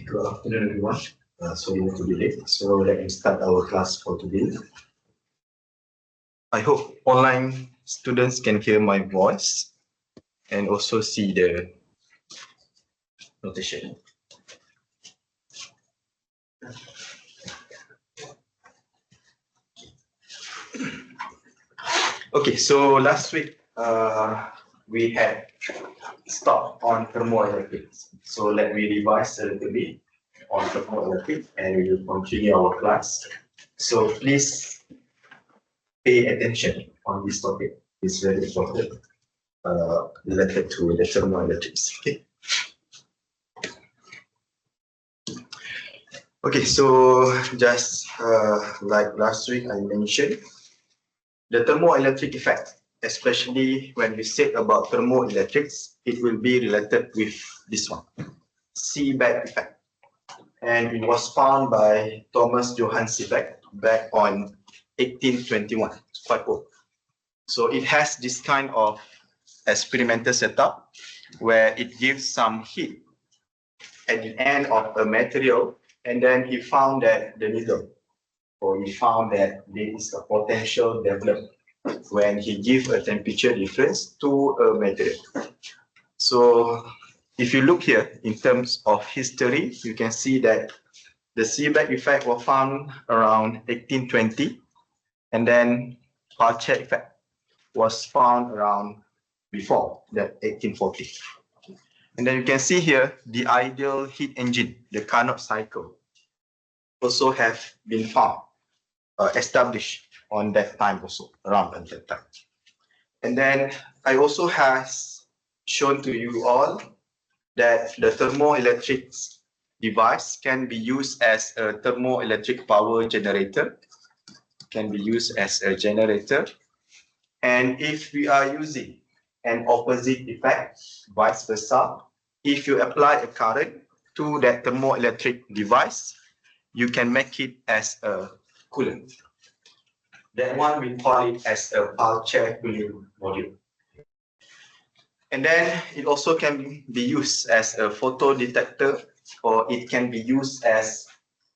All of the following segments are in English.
Good afternoon, everyone. Sorry not to be late. So let me start our class for today. I hope online students can hear my voice and also see the notation. Okay, so last week we had stopped on thermoelectrics. So let me revise a little bit on thermoelectric and we will continue our class. So please pay attention on this topic. It's very important related to the thermoelectrics. Okay, so just like last week I mentioned, the thermoelectric effect, especially when we say about thermoelectrics, it will be related with this one, Seebeck effect. And it was found by Thomas Johann Seebeck back on 1821. It's quite old. So it has this kind of experimental setup where it gives some heat at the end of a material, and then he found that the needle, or he found that there is a potential development when he gives a temperature difference to a material. So if you look here in terms of history, you can see that the Seebeck effect was found around 1820, and then Palcher effect was found around before that, 1840. And then you can see here the ideal heat engine, the Carnot cycle, also have been found, established on that time also, around at that time. And then I also has shown to you all that the thermoelectric device can be used as a thermoelectric power generator, can be used as a generator. And if we are using an opposite effect, vice versa, if you apply a current to that thermoelectric device, you can make it as a coolant. That one we call it as a Palcher cooling module. And then it also can be used as a photo detector, or it can be used as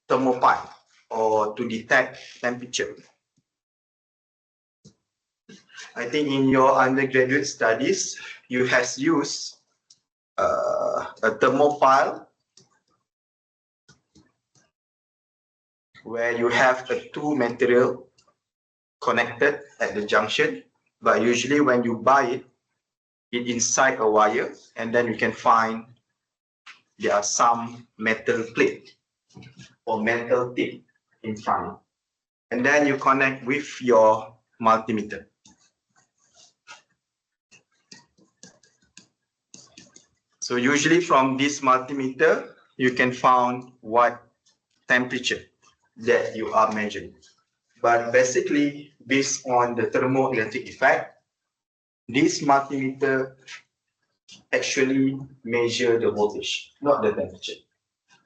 thermopile, or to detect temperature. I think in your undergraduate studies, you have used a thermopile where you have the two material connected at the junction, but usually when you buy it, it's inside a wire, and then you can find there are some metal plate or metal tip in front, and then you connect with your multimeter. So usually from this multimeter, you can find what temperature that you are measuring. But basically, based on the thermoelectric effect, this multimeter actually measure the voltage, not the temperature,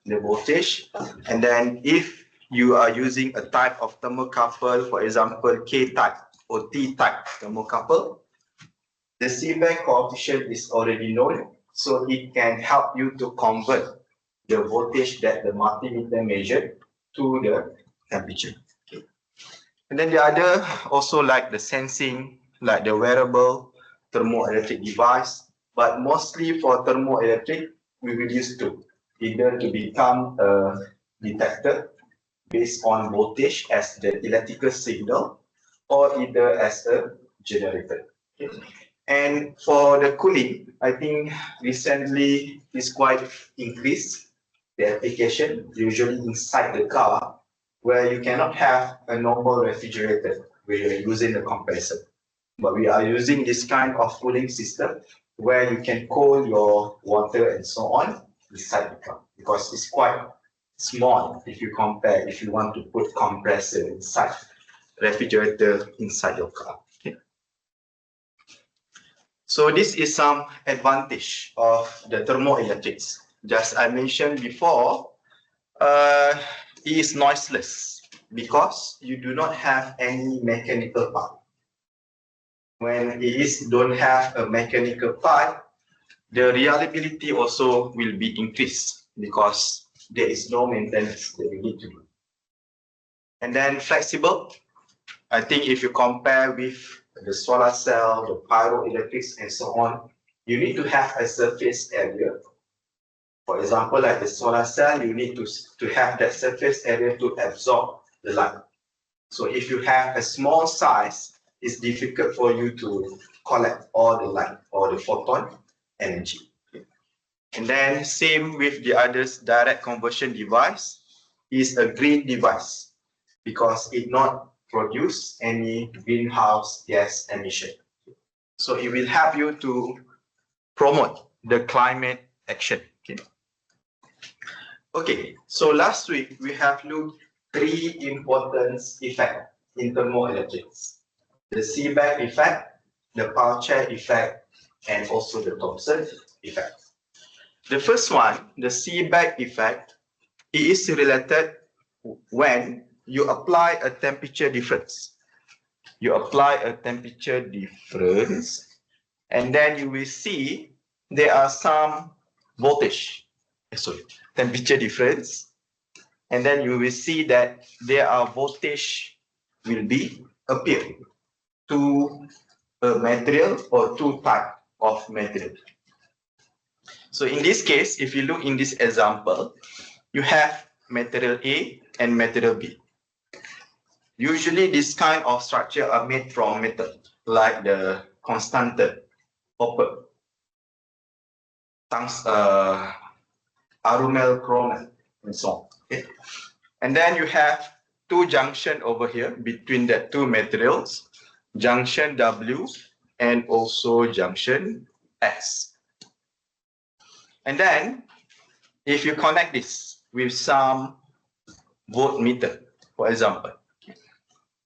the voltage. And then if you are using a type of thermocouple, for example, K-type or T-type thermocouple, the Seebeck coefficient is already known, so it can help you to convert the voltage that the multimeter measured to the temperature. And then the other also like the sensing, like the wearable thermoelectric device, but mostly for thermoelectric, we will use two, either to become a detector based on voltage as the electrical signal, or either as a generator. Okay. And for the cooling, I think recently it's quite increased the application, usually inside the car, where you cannot have a normal refrigerator where you're using a compressor. But we are using this kind of cooling system where you can cool your water and so on inside the car, because it's quite small if you compare, if you want to put compressor inside, refrigerator inside your car. Okay. So this is some advantage of the thermoelectrics. Just I mentioned before, it is noiseless because you do not have any mechanical part. When it don't have a mechanical part, the reliability also will be increased, because there is no maintenance that you need to do. And then flexible, I think if you compare with the solar cell, the pyroelectrics, and so on, you need to have a surface area. For example, like the solar cell, you need to have that surface area to absorb the light. So if you have a small size, it's difficult for you to collect all the light or the photon energy. And then same with the others, direct conversion device is a green device because it not produce any greenhouse gas emission. So it will help you to promote the climate action. Okay, so last week we have looked 3 important effects in thermoelectrics: the Seebeck effect, the Paucher effect, and also the Thomson effect. The first one, the Seebeck effect, is related when you apply a temperature difference. You apply a temperature difference, and then you will see there are some temperature difference, and then you will see that there are voltage will be appearing to a material or 2 types of material. So in this case, if you look in this example, you have material A and material B. Usually this kind of structure are made from metal, like the constante, copper, arumel chromium, and so on. Okay? And then you have 2 junctions over here between the 2 materials, junction W and also junction S. And then if you connect this with some voltmeter, for example,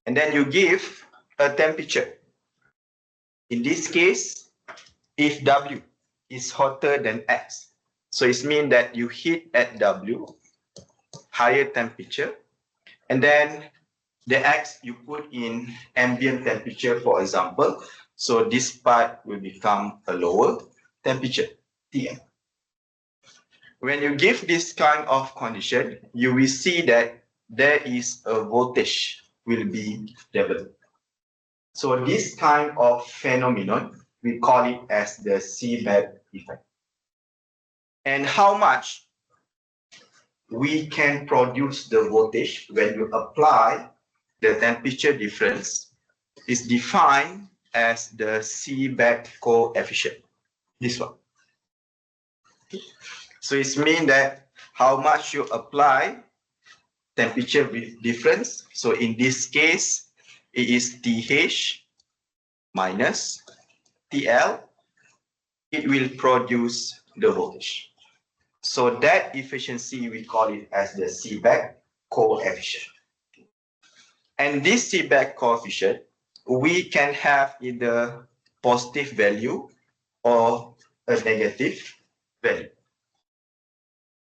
and then you give a temperature. In this case, if W is hotter than X, so it means that you heat at W, higher temperature, and then the X you put in ambient temperature, for example, so this part will become a lower temperature, Tm. When you give this kind of condition, you will see that there is a voltage will be developed. So this kind of phenomenon, we call it as the Seebeck effect. And how much we can produce the voltage when you apply the temperature difference is defined as the Seebeck coefficient, this one. So it means that how much you apply temperature difference. So in this case, it is TH minus TL. It will produce the voltage. So that efficiency, we call it as the Seebeck coefficient. And this Seebeck coefficient, we can have either positive value or a negative value.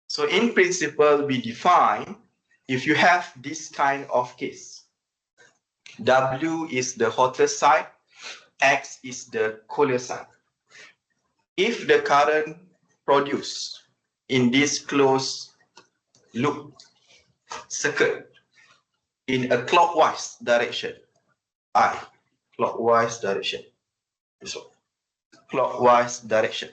So in principle, we define, if you have this kind of case, W is the hotter side, X is the cooler side. If the current produced in this closed loop circuit in a clockwise direction, clockwise direction, so clockwise direction.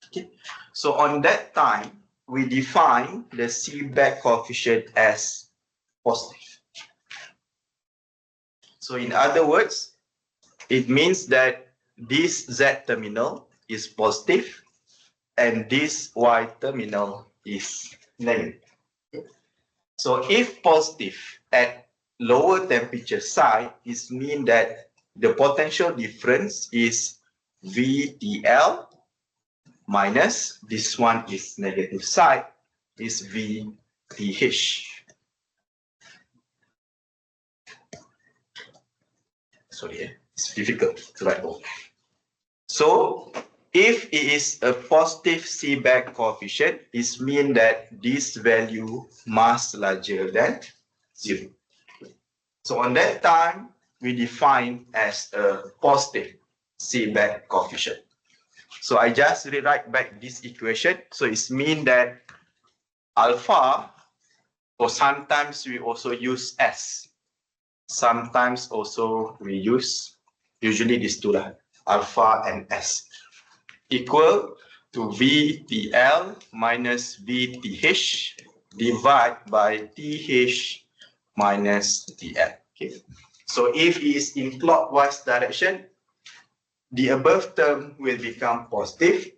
Okay. So on that time, we define the Seebeck coefficient as positive. So in other words, it means that this Z terminal is positive and this Y terminal is negative. So if positive at lower temperature side, it means that the potential difference is VTL minus this one is negative side is VTH. Sorry, it's difficult to write all. So if it is a positive Seebeck coefficient, it means that this value must larger than 0. So on that time, we define as a positive Seebeck coefficient. So I just rewrite back this equation. So it means that alpha, or sometimes we also use S. Sometimes also we use, usually these two, alpha and S, equal to VTL minus VTH divided by TH minus TL. Okay. So if it is in clockwise direction, the above term will become positive.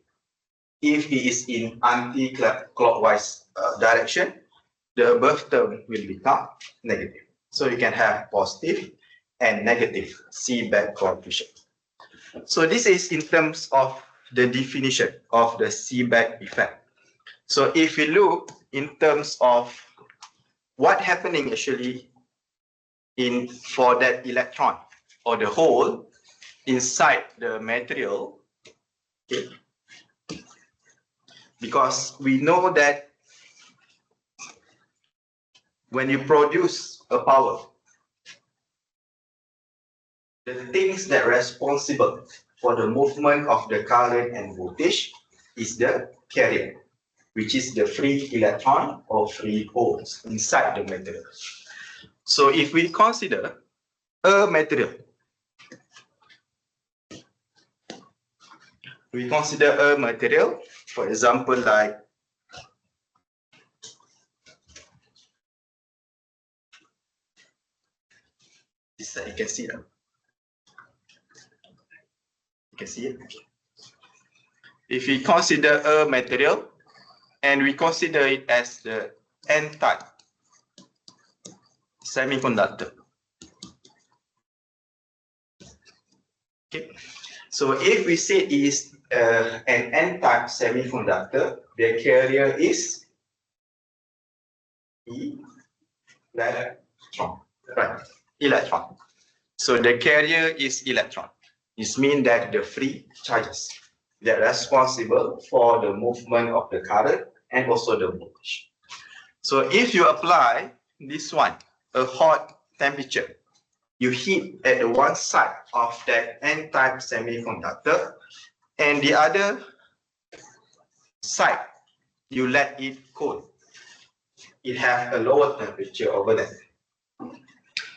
If it is in anti-clockwise direction, the above term will become negative. So you can have positive and negative seeback coefficient. So this is in terms of the definition of the seeback effect. So if we look in terms of what happening actually for that electron or the hole inside the material, okay, because we know that when you produce a power, the things that are responsible for the movement of the current and voltage is the carrier, which is the free electron or free holes inside the material. So if we consider a material, for example, like this, you can see that. You can see it. If we consider a material and we consider it as the N-type semiconductor. Okay. So if we say it is an N-type semiconductor, the carrier is electron. Right. Electron. So the carrier is electron. This means that the free charges that are responsible for the movement of the current and also the voltage. So if you apply this one, a hot temperature, you heat at the one side of that N-type semiconductor, and the other side, you let it cool. It has a lower temperature over there.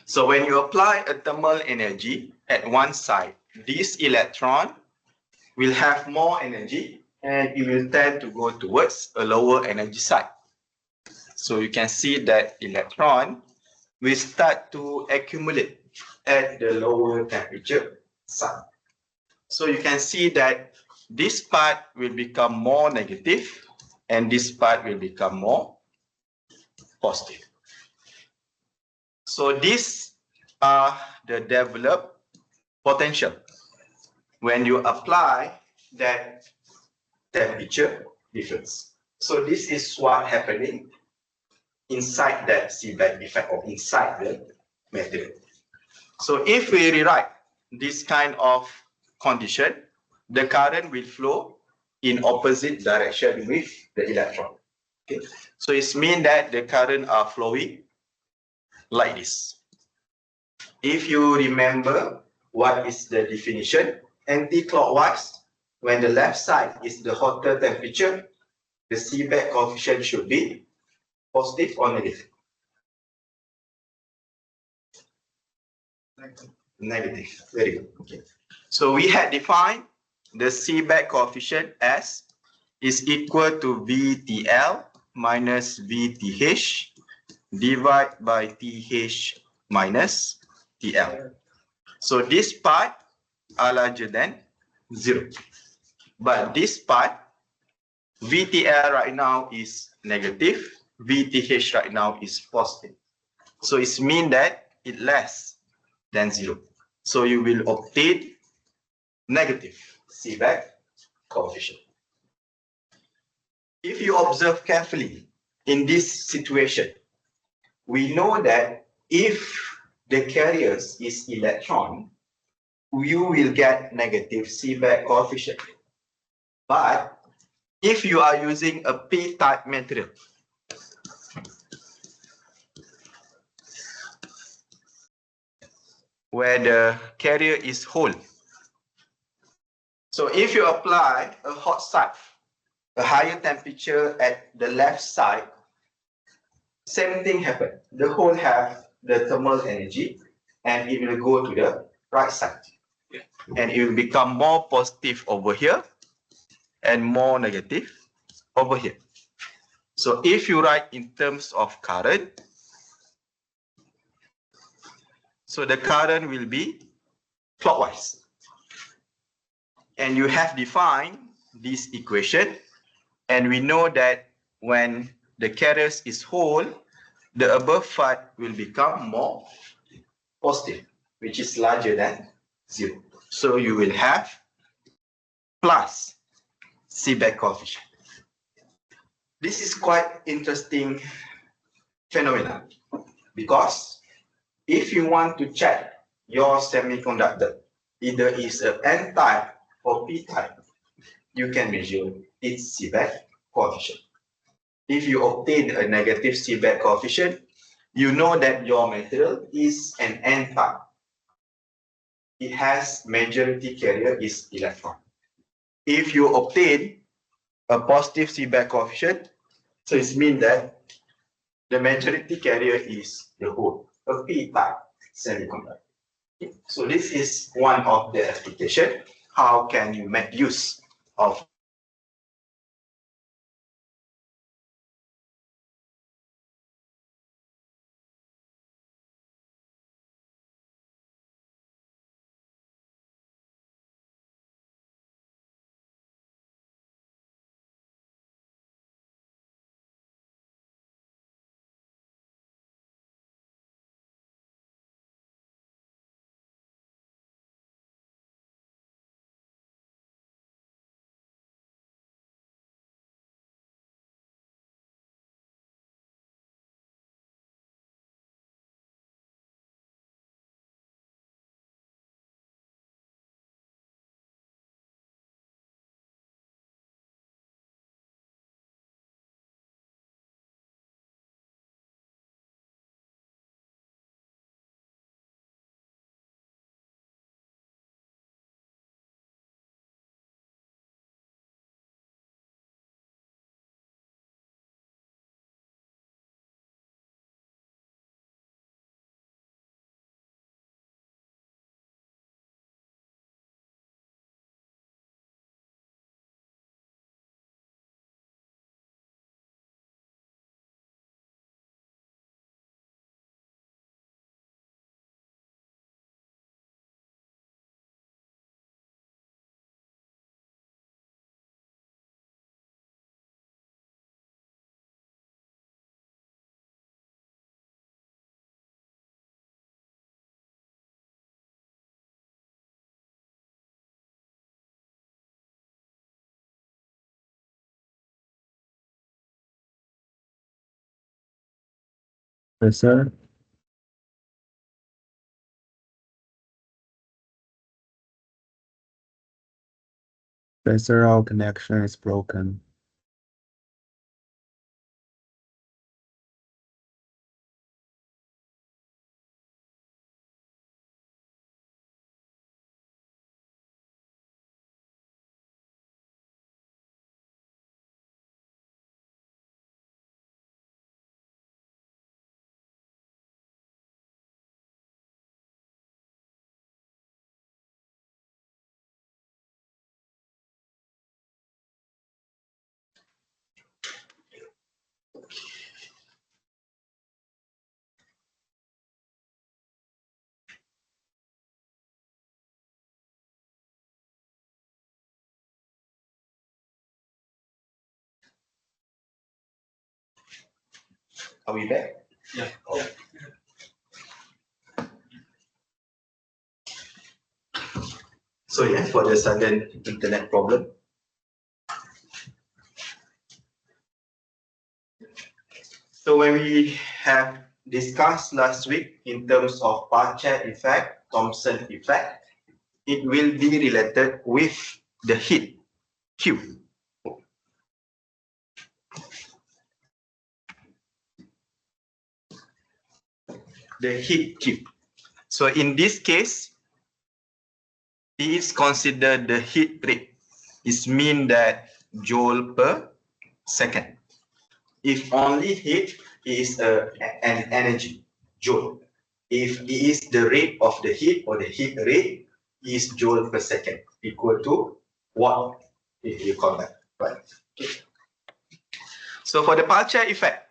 So when you apply a thermal energy at one side, this electron will have more energy and it will tend to go towards a lower energy side. So you can see that electron will start to accumulate at the lower temperature side. So you can see that this part will become more negative and this part will become more positive. So these are the developed potential when you apply that temperature difference. So this is what happening inside that seeback effect or inside the material. So if we rewrite this kind of condition, the current will flow in opposite direction with the electron. Okay. So it means that the current are flowing like this. If you remember what is the definition, anti-clockwise, when the left side is the hotter temperature, the seeback coefficient should be positive or negative? Negative. Very good. Okay. So we had defined the seeback coefficient as is equal to VTL minus VTH divided by TH minus TL. So this part are larger than 0. But this part, VTL right now is negative, VTH right now is positive. So it means that it less than 0. So you will obtain negative seeback coefficient. If you observe carefully in this situation, we know that if the carriers is electron, you will get negative seeback coefficient. But if you are using a p-type material, where the carrier is hole, so if you apply a hot side, a higher temperature at the left side same thing happen. The hole have the thermal energy and it will go to the right side. And it will become more positive over here and more negative over here. So if you write in terms of current, so the current will be clockwise. And you have defined this equation, and we know that when the carrier is whole, the above part will become more positive, which is larger than 0. So you will have plus Seebeck coefficient. This is quite interesting phenomenon, because if you want to check your semiconductor, either is an N-type or P-type, you can measure its Seebeck coefficient. If you obtain a negative Seebeck coefficient, you know that your material is an N-type. It has majority carrier is electron. If you obtain a positive Seebeck coefficient, so it means that the majority carrier is the hole, a P-type semiconductor. So this is one of the application. How can you make use of Yes, sir. Yes, sir. Our connection is broken. Are we back? Yeah. Oh. So yeah, for the sudden internet problem. So when we have discussed last week in terms of Parchet effect, Thomson effect, it will be related with the heat Q. The heat Q. So in this case, it is considered the heat rate. It means that joule per second. If only heat, is an energy, joule. If it is the rate of the heat or the heat rate is joule per second, equal to watt, if you call that, right? Okay. So for the Palcher effect,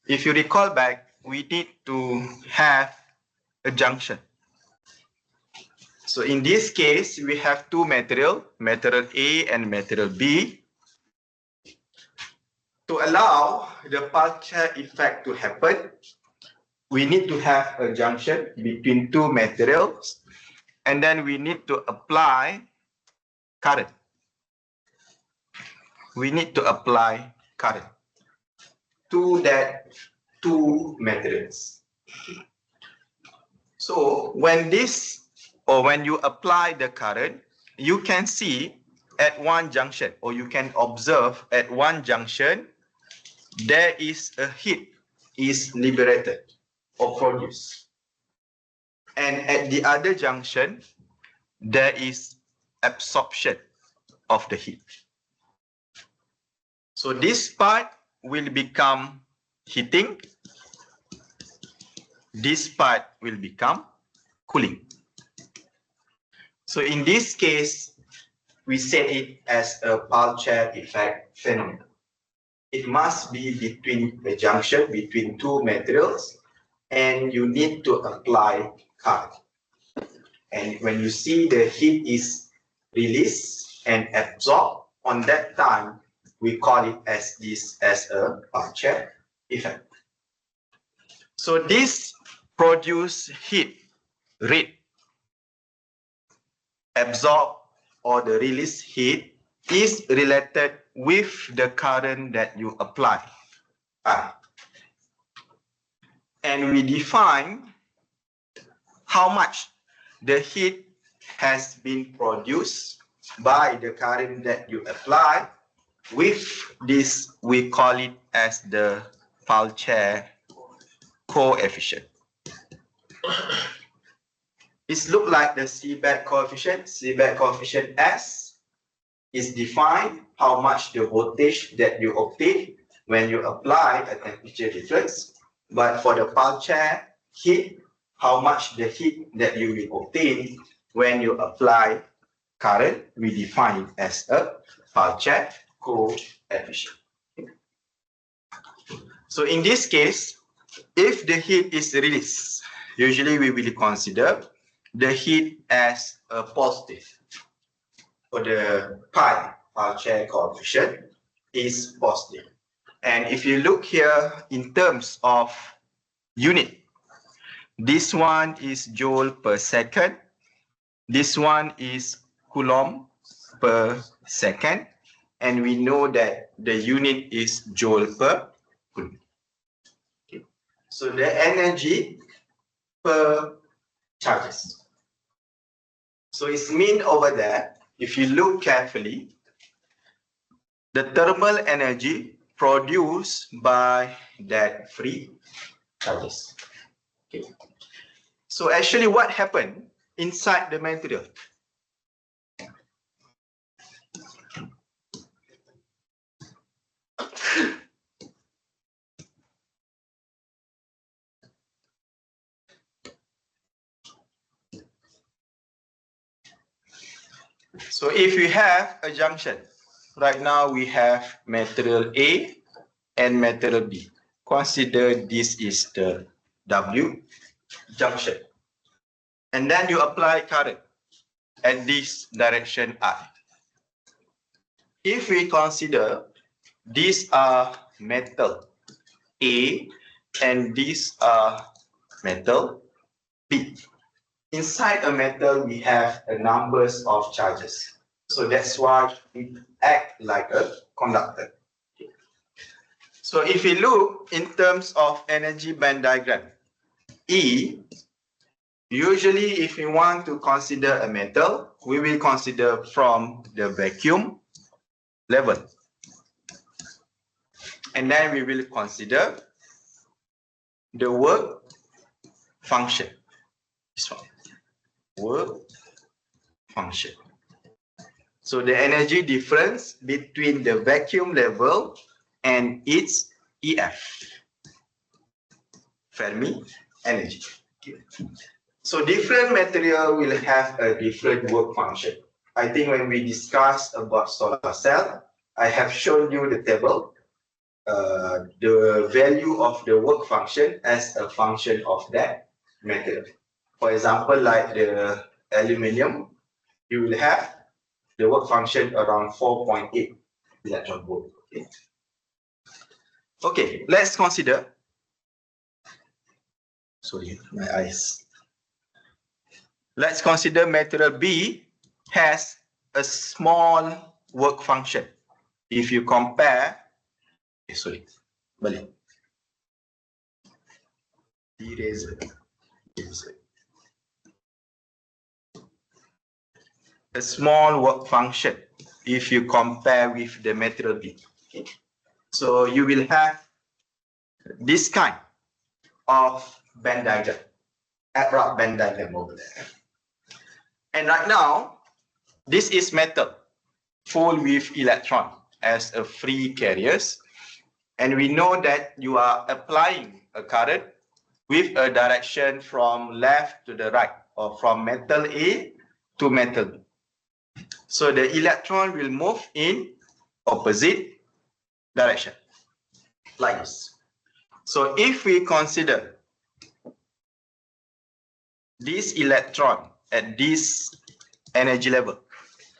if you recall back, we need to have a junction. So in this case, we have two material A and material B. To allow the Palcher effect to happen, we need to have a junction between two materials, and then we need to apply current. We need to apply current to that two materials. So when you apply the current, you can see at one junction, or you can observe at one junction, there is a heat is liberated or produced. And at the other junction, there is absorption of the heat. So this part will become heating. This part will become cooling. So in this case, we set it as a Palcher effect phenomenon. It must be between a junction between two materials, and you need to apply current. And when you see the heat is released and absorbed, on that time, we call it as a Palcher effect. So this produce heat rate, absorb or the release heat, is related with the current that you apply. And we define how much the heat has been produced by the current that you apply. With this, we call it as the Palcher coefficient. It looks like the Seebeck coefficient. Seebeck coefficient S is defined how much the voltage that you obtain when you apply a temperature difference. But for the Palcher heat, how much the heat that you will obtain when you apply current, we define it as a Palcher coefficient. So in this case, if the heat is released, usually we will consider the heat as a positive. For the pi, Palcher coefficient is positive. And if you look here in terms of unit, this one is joule per second. This one is coulomb per second. And we know that the unit is joule per coulomb. Okay. So the energy per charges. So it's mean over there, if you look carefully, the thermal energy produced by that free charges. Okay. So actually what happened inside the material? So if we have a junction, right now we have material A and material B. Consider this is the W junction. And then you apply current at this direction I. If we consider these are metal A and these are metal B. Inside a metal, we have a numbers of charges. So that's why it acts like a conductor. So if we look in terms of energy band diagram, E, usually if we want to consider a metal, we will consider from the vacuum level. And then we will consider the work function. This one. Work function. So the energy difference between the vacuum level and its EF, Fermi energy. Okay. So different material will have a different work function. I think when we discuss about solar cell, I have shown you the table, the value of the work function as a function of that material. For example, like the aluminium, you will have the work function around 4.8 electron volt. Okay. Okay, let's consider. Sorry, my eyes. Let's consider material B has a small work function. If you compare, balik. Eraser. A small work function if you compare with the material B. Okay. So you will have this kind of band diagram, abrupt band diagram over there. And right now, this is metal full with electron as a free carriers. And we know that you are applying a current with a direction from left to the right, or from metal A to metal B. So the electron will move in opposite direction, like this. So if we consider this electron at this energy level,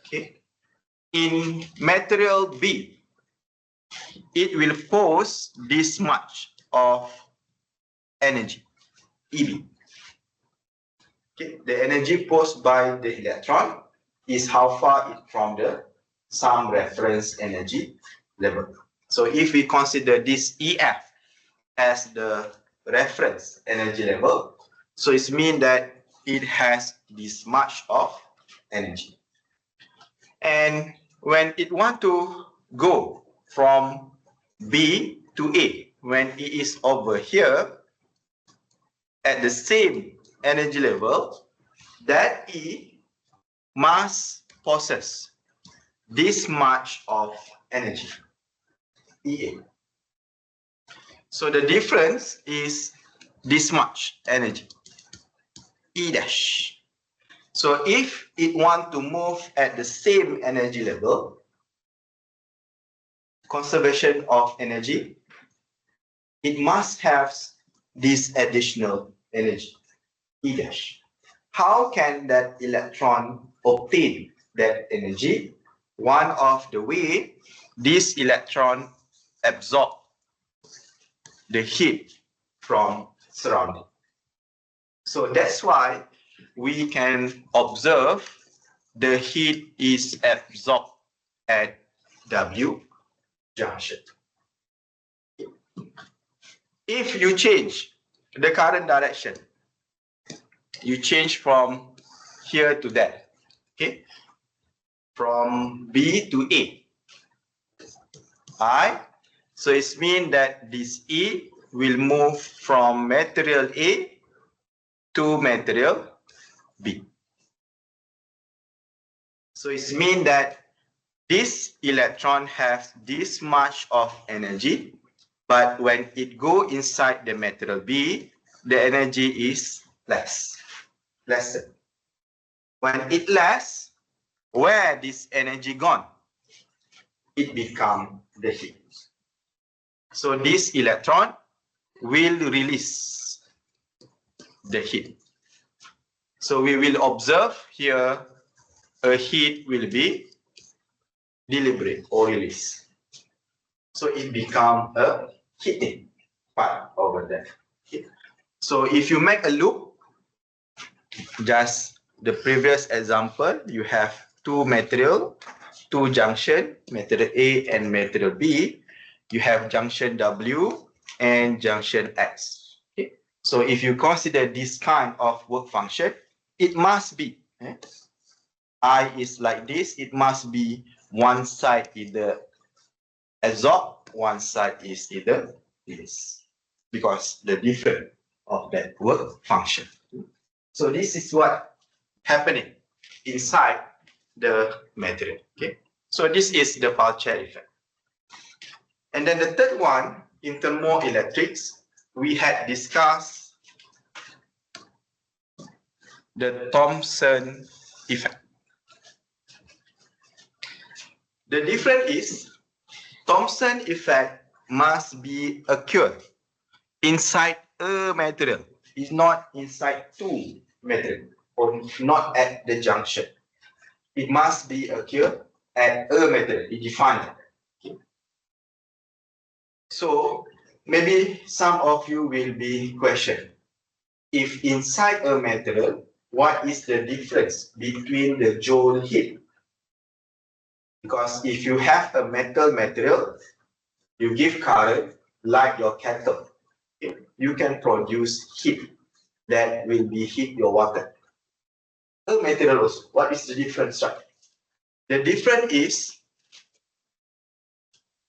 okay, in material B, it will pose this much of energy, EB. Okay, the energy posed by the electron is how far it from the some reference energy level. So if we consider this EF as the reference energy level, so it means that it has this much of energy. And when it want to go from B to A, when it is over here at the same energy level, that E must possess this much of energy, EA. So the difference is this much energy, E dash. So if it want to move at the same energy level, conservation of energy, it must have this additional energy, E dash. How can that electron obtain that energy? One of the way this electron absorb the heat from surrounding. So that's why we can observe the heat is absorbed at W junction. If you change the current direction, you change from here to there, okay? From B to A. Alright? So it means that this E will move from material A to material B. So it means that this electron has this much of energy, but when it go inside the material B, the energy is lesser. When it less, where this energy gone? It become the heat. So this electron will release the heat. So we will observe here a heat will be deliberate or release. So it become a heating part over there. Okay. So if you make a loop, just the previous example, you have two material, two junction, material A and material B. You have junction W and junction X. Okay. So if you consider this kind of work function, it must be, I is like this, it must be one side either absorb, one side is either release, because the difference of that work function. So this is what happening inside the material. Okay. So this is the Pal chair effect. And then the third one in thermoelectrics, we had discussed the Thomson effect. The difference is Thomson effect must be occur inside a material. It's not inside two material or not at the junction. It must be occur at a material. It defines it. Okay. So maybe some of you will be questioned, if inside a material, what is the difference between the joule heat? Because if you have a metal material, you give current like your kettle, you can produce heat that will be heat your water. A material also, what is the difference? Right? The difference is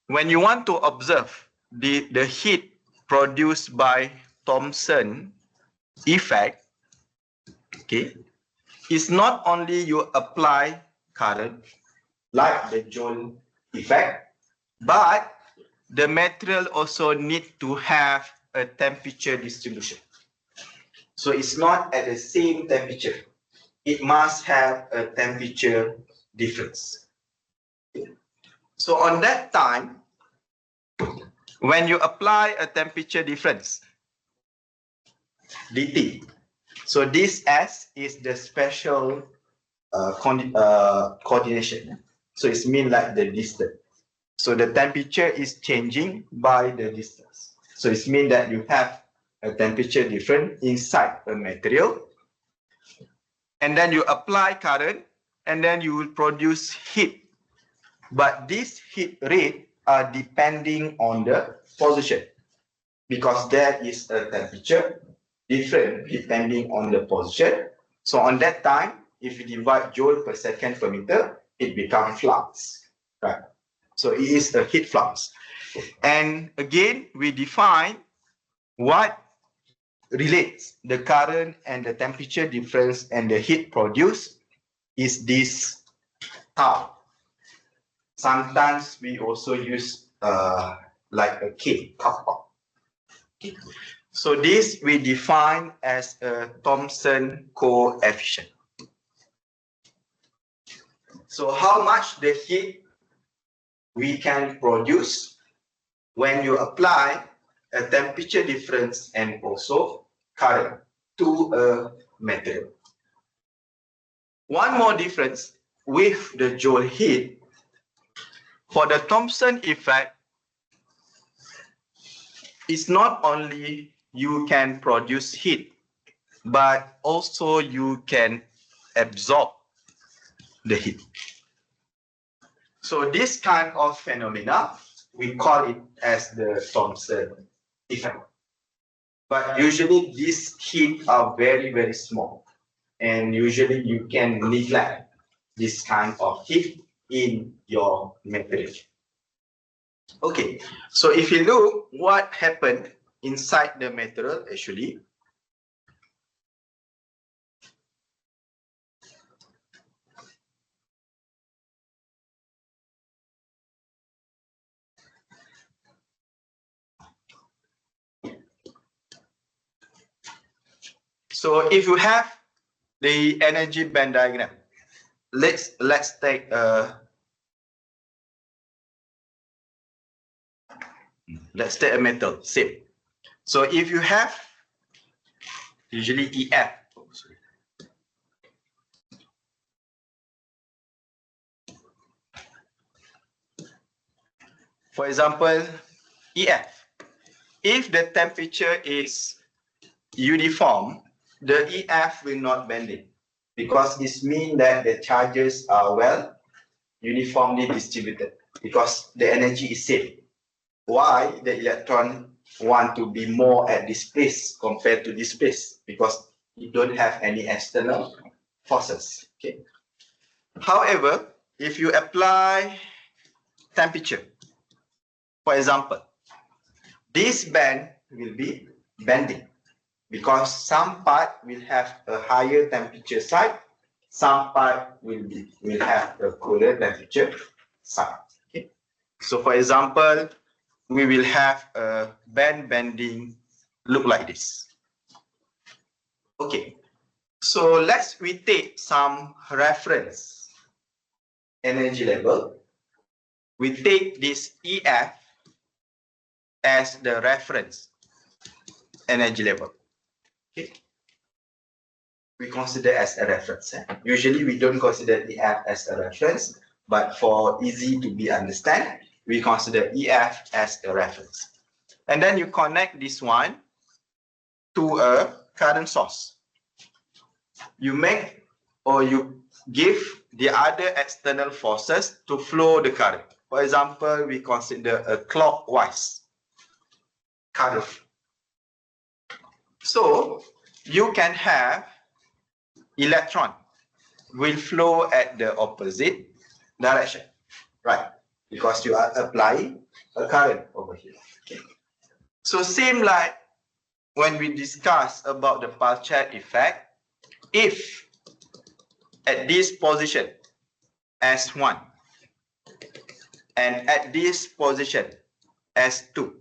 when you want to observe the heat produced by Thomson effect, okay, it's not only you apply current like the Joule effect, but the material also need to have a temperature distribution. So it's not at the same temperature. It must have a temperature difference. So on that time, when you apply a temperature difference, dt, so this S is the special coordination. So it's mean like the distance. So the temperature is changing by the distance. So it's mean that you have a temperature difference inside a material, and then you apply current, and then you will produce heat. But this heat rate are depending on the position, because there is a temperature different depending on the position. So on that time, if you divide joule per second per meter, it becomes flux, right? So it is a heat flux. And again, we define what relates the current and the temperature difference and the heat produced is this tau. Sometimes we also use like a K, kappa. Okay. So this we define as a Thomson coefficient. So how much the heat we can produce when you apply a temperature difference and also current to a material. One more difference with the Joule heat, for the Thomson effect, it's not only you can produce heat, but also you can absorb the heat. So this kind of phenomena, we call it as the Thomson effect. But usually these heat are very, very small. And usually you can neglect this kind of heat in your material. Okay, so if you look what happened inside the material actually, so if you have the energy band diagram, let's take a metal, same. So if you have usually EF, for example, EF, if the temperature is uniform, the EF will not bending, because this means that the charges are well uniformly distributed, because the energy is safe. Why the electron want to be more at this place compared to this place? Because you don't have any external forces. Okay. However, if you apply temperature, for example, this band will be bending, because some part will have a higher temperature side, some part will have a cooler temperature side. Okay. So for example, we will have a band bending look like this. Okay, so we take some reference energy level. We take this EF as the reference energy level. Okay, we consider as a reference. Usually we don't consider EF as a reference, but for easy to be understand, we consider EF as a reference. And then you connect this one to a current source. You make or you give the other external forces to flow the current. For example, we consider a clockwise current. So you can have electron will flow at the opposite direction, right? Because you are applying a current over here. Okay. So same like when we discuss about the Pulcher effect, if at this position S1 and at this position S2,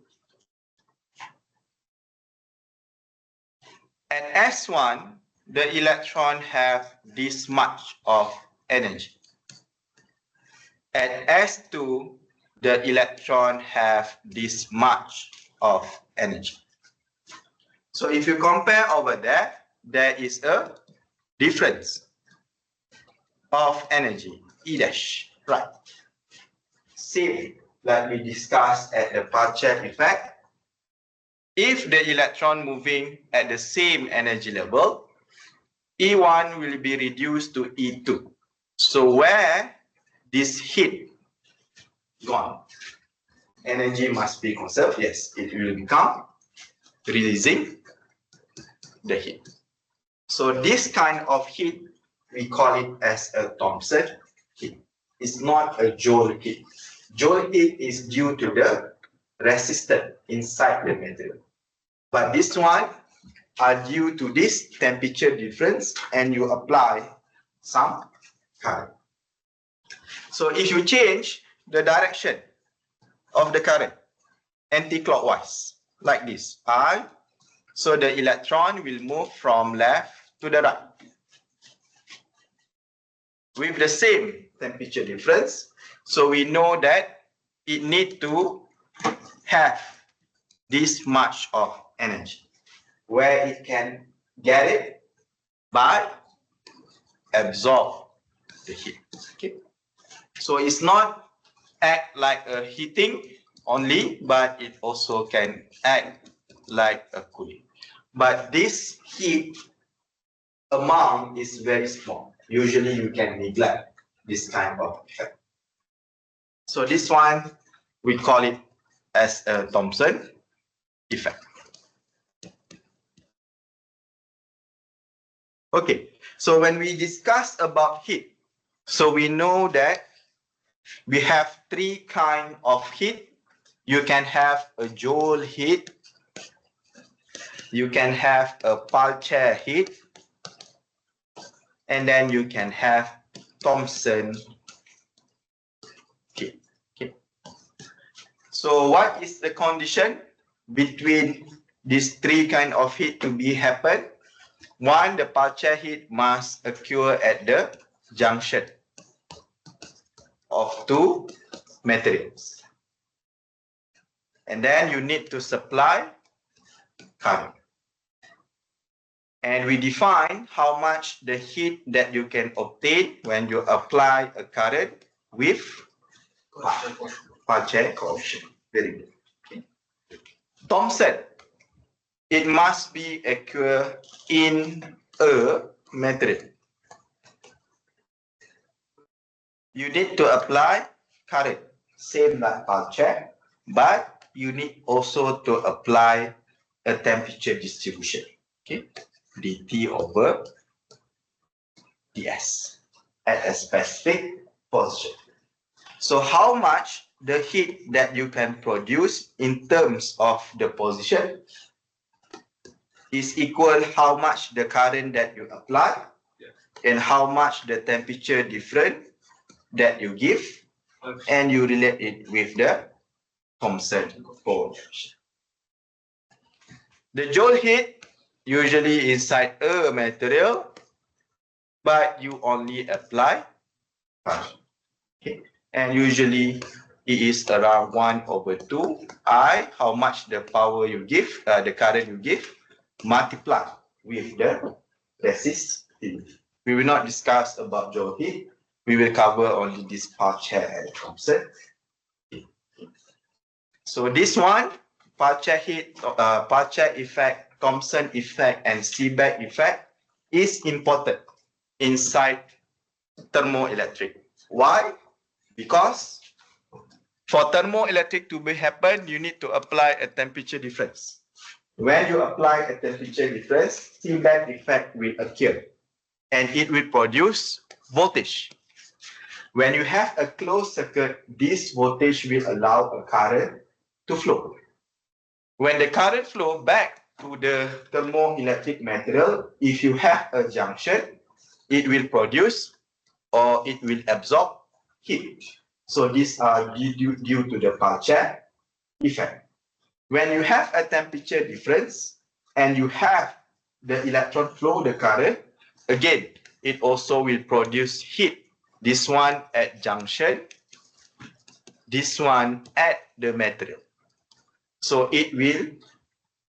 at S1 the electron have this much of energy. At S2 the electron have this much of energy. So if you compare over there, there is a difference of energy, E dash, right? Same like we discussed at the Pulcher effect. If the electron moving at the same energy level, E1 will be reduced to E2. So where this heat gone, energy must be conserved. Yes, it will become releasing the heat. So this kind of heat, we call it as a Thomson heat. It's not a Joule heat. Joule heat is due to the resistance inside the material. But this one are due to this temperature difference and you apply some current. So if you change the direction of the current anti-clockwise like this, I, so the electron will move from left to the right with the same temperature difference. So we know that it needs to have this much of energy, where it can get it by absorb the heat. Okay, so it's not act like a heating only, but it also can act like a cooling. But this heat amount is very small. Usually you can neglect this kind of effect. So this one, we call it as a Thomson effect. Okay, so when we discuss about heat, so we know that we have three kinds of heat. You can have a Joule heat, you can have a Pulcher heat, and then you can have Thomson heat. Okay. So what is the condition between these three kinds of heat to be happen? One, the Pulcher heat must occur at the junction of two materials. And then you need to supply current. And we define how much the heat that you can obtain when you apply a current with Pulcher coefficient. Very good. Okay. Thomson, it must be occur in a material. You need to apply current, same like Pulcher, but you need also to apply a temperature distribution. Okay, dT over ds at a specific position. So how much the heat that you can produce in terms of the position is equal how much the current that you apply and how much the temperature difference that you give, and you relate it with the Thomson coefficient. The Joule heat usually inside a material, but you only apply partial. Okay. And usually it is around 1/2 I, how much the power you give, the current you give, multiply with the resistivity. We will not discuss about Joule heat. We will cover only this Parcher and Thomson. So this one, Parcher heat, Parcher effect, Thomson effect, and Seebeck effect is important inside thermoelectric. Why? Because for thermoelectric to be happen, you need to apply a temperature difference. When you apply a temperature difference, Seebeck effect will occur, and it will produce voltage. When you have a closed circuit, this voltage will allow a current to flow. When the current flow back to the thermoelectric material, if you have a junction, it will produce or it will absorb heat. So these are due to the Parcher effect. When you have a temperature difference and you have the electron flow, the current, again, it also will produce heat. This one at junction, this one at the material. So it will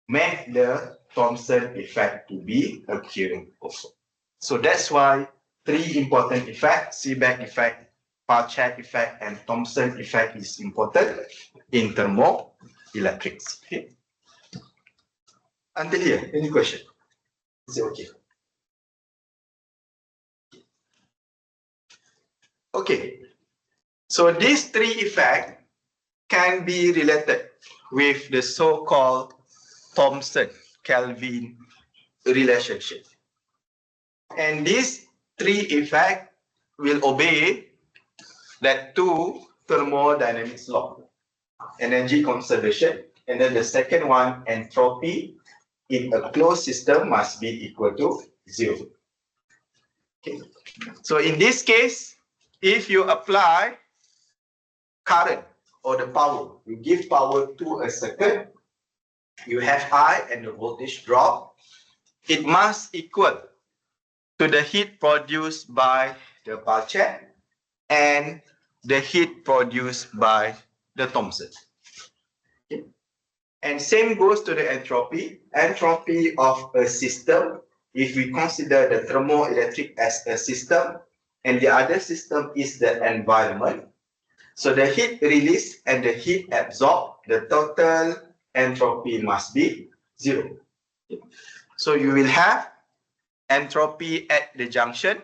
make the Thomson effect to be occurring also. So that's why three important effects, Seebeck effect, Parcher effect, and Thomson effect is important in thermoelectrics. Okay. Until here, any question? Is it okay? Okay. So these three effects can be related with the so-called Thomson-Kelvin relationship. And these three effects will obey that two thermodynamics law, energy conservation, and then the second one, entropy in a closed system must be equal to 0. Okay. So in this case, if you apply current or the power, you give power to a circuit, you have I and the voltage drop, it must equal to the heat produced by the Parcher and the heat produced by the Thomson. Okay. And same goes to the entropy. Entropy of a system, if we consider the thermoelectric as a system, and the other system is the environment. So the heat released and the heat absorbed, the total entropy must be 0. So you will have entropy at the junction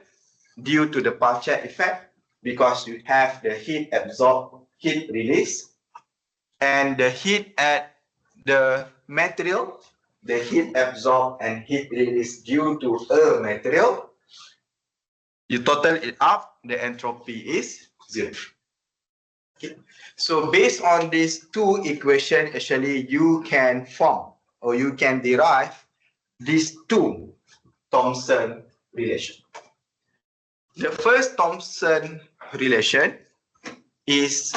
due to the Parcher effect, because you have the heat absorbed, heat release, and the heat at the material, the heat absorbed and heat release due to a material, you total it up, the entropy is 0. Okay. So based on these two equations, actually you can form or you can derive these two Thomson relations. The first Thomson relation is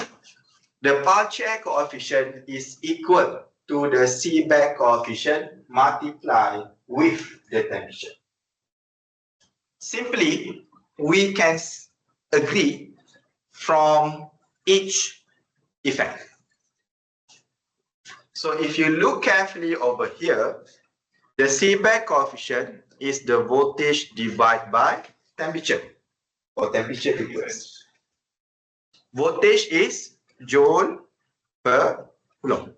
the Parcher coefficient is equal to the Seebeck coefficient multiplied with the temperature. Simply, we can agree from each effect. So if you look carefully over here, the Seebeck coefficient is the voltage divided by temperature, or temperature difference. Voltage is Joule per Coulomb.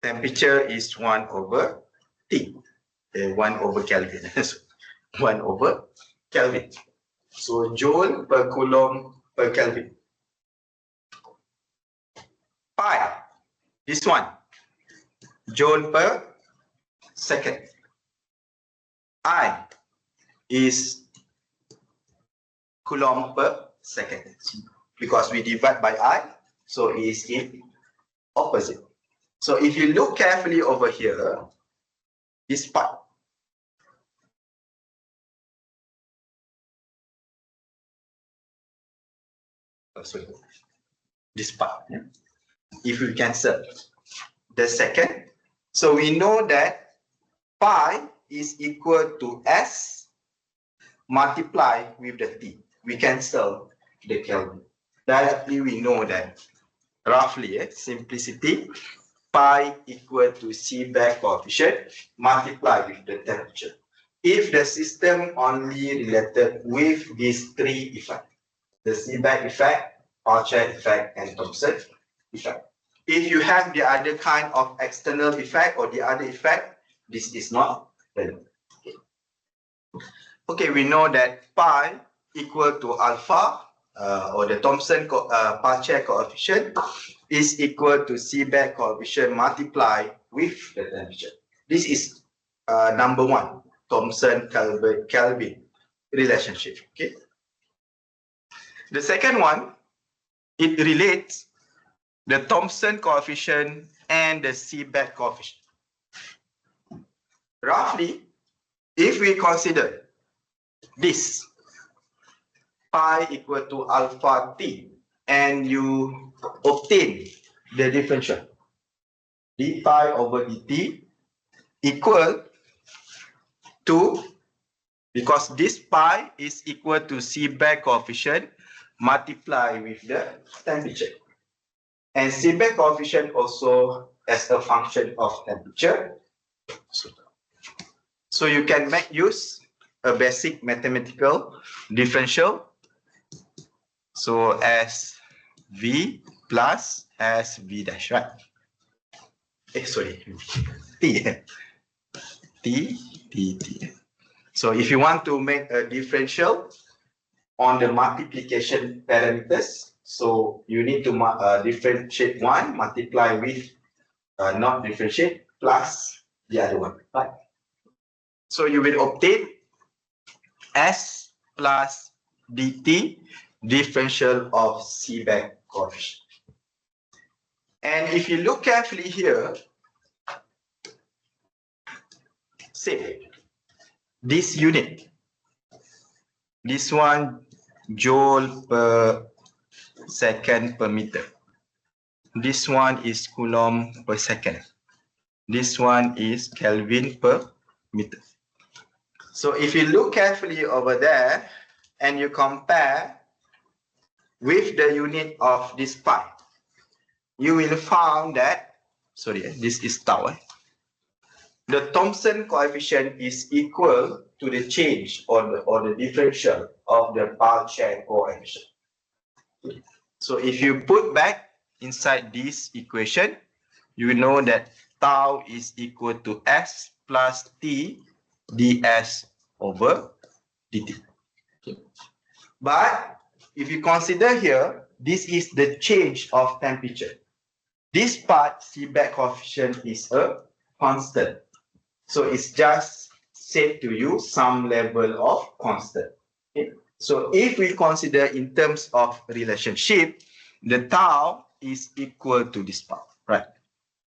Temperature is 1/T, 1/Kelvin. 1/Kelvin. So Joule per Coulomb per Kelvin. Pi, this one, Joule per second. I is Coulomb per second. Because we divide by I, so it is in opposite. So if you look carefully over here, this part, this part, yeah? if we cancel the second, so we know that pi is equal to S multiplied with the T. We cancel the Kelvin. Directly we know that roughly, simplicity, pi equal to Seebeck coefficient multiplied with the temperature. If the system only related with these three effects, the Seebeck effect, Archer effect, and Thomson effect. If you have the other kind of external effect or the other effect, this is not relevant. Okay, we know that pi equal to alpha or the Thomson Archer coefficient is equal to Seebeck coefficient multiplied with the temperature. This is number one, Thomson-Kelvin relationship. Okay. The second one, it relates the Thomson coefficient and the Seebeck coefficient. Roughly, if we consider this pi equal to alpha t and you obtain the differential d pi over dt equal to, because this pi is equal to Seebeck coefficient multiplied with the temperature. And Seebeck coefficient also as a function of temperature. So you can make use a basic mathematical differential. So as V plus as V dash, right? T. So if you want to make a differential on the multiplication parameters, so you need to differentiate one, multiply with not differentiate plus the other one, right? So you will obtain S plus dt differential of Seebeck coefficient. And if you look carefully here, say this unit, this one joule per second per meter. This one is coulomb per second. This one is Kelvin per meter. So if you look carefully over there and you compare with the unit of this pi, you will find that, this is tau. The Thomson coefficient is equal to the change or the differential of the Archer coefficient. So if you put back inside this equation, you will know that tau is equal to S plus T ds over dt. Okay. But if you consider here, this is the change of temperature. This part, Seebeck coefficient, is a constant. So it's just said to you some level of constant. Okay. So if we consider in terms of relationship, the tau is equal to this part, right?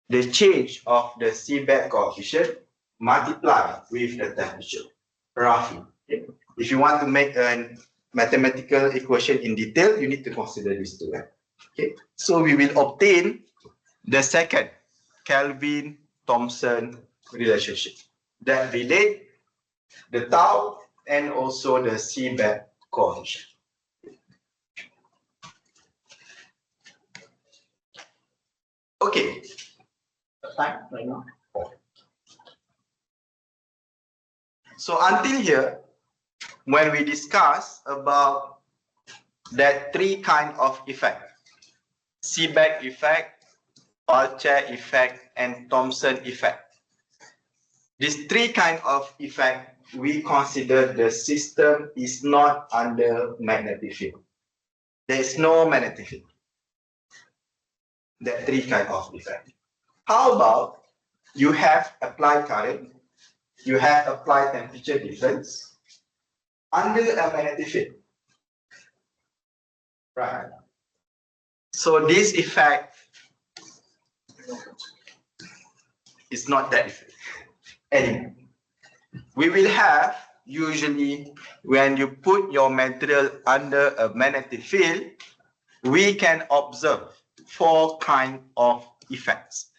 The change of the Seebeck coefficient multiplied with the temperature, roughly. Okay. If you want to make a mathematical equation in detail, you need to consider these two. Right? Okay. So we will obtain the second Kelvin-Thomson relationship that relate the tau and also the Seebeck coefficient. Okay. Time right now. So until here, when we discuss about that three kind of effect, Seebeck effect, Archer effect, and Thomson effect. These three kind of effect, we consider the system is not under magnetic field. There is no magnetic field. That three kind of effect. How about you have applied current, you have applied temperature difference under a magnetic field, right? So this effect is not that effect anymore. We will have usually when you put your material under a magnetic field, we can observe four kinds of effects.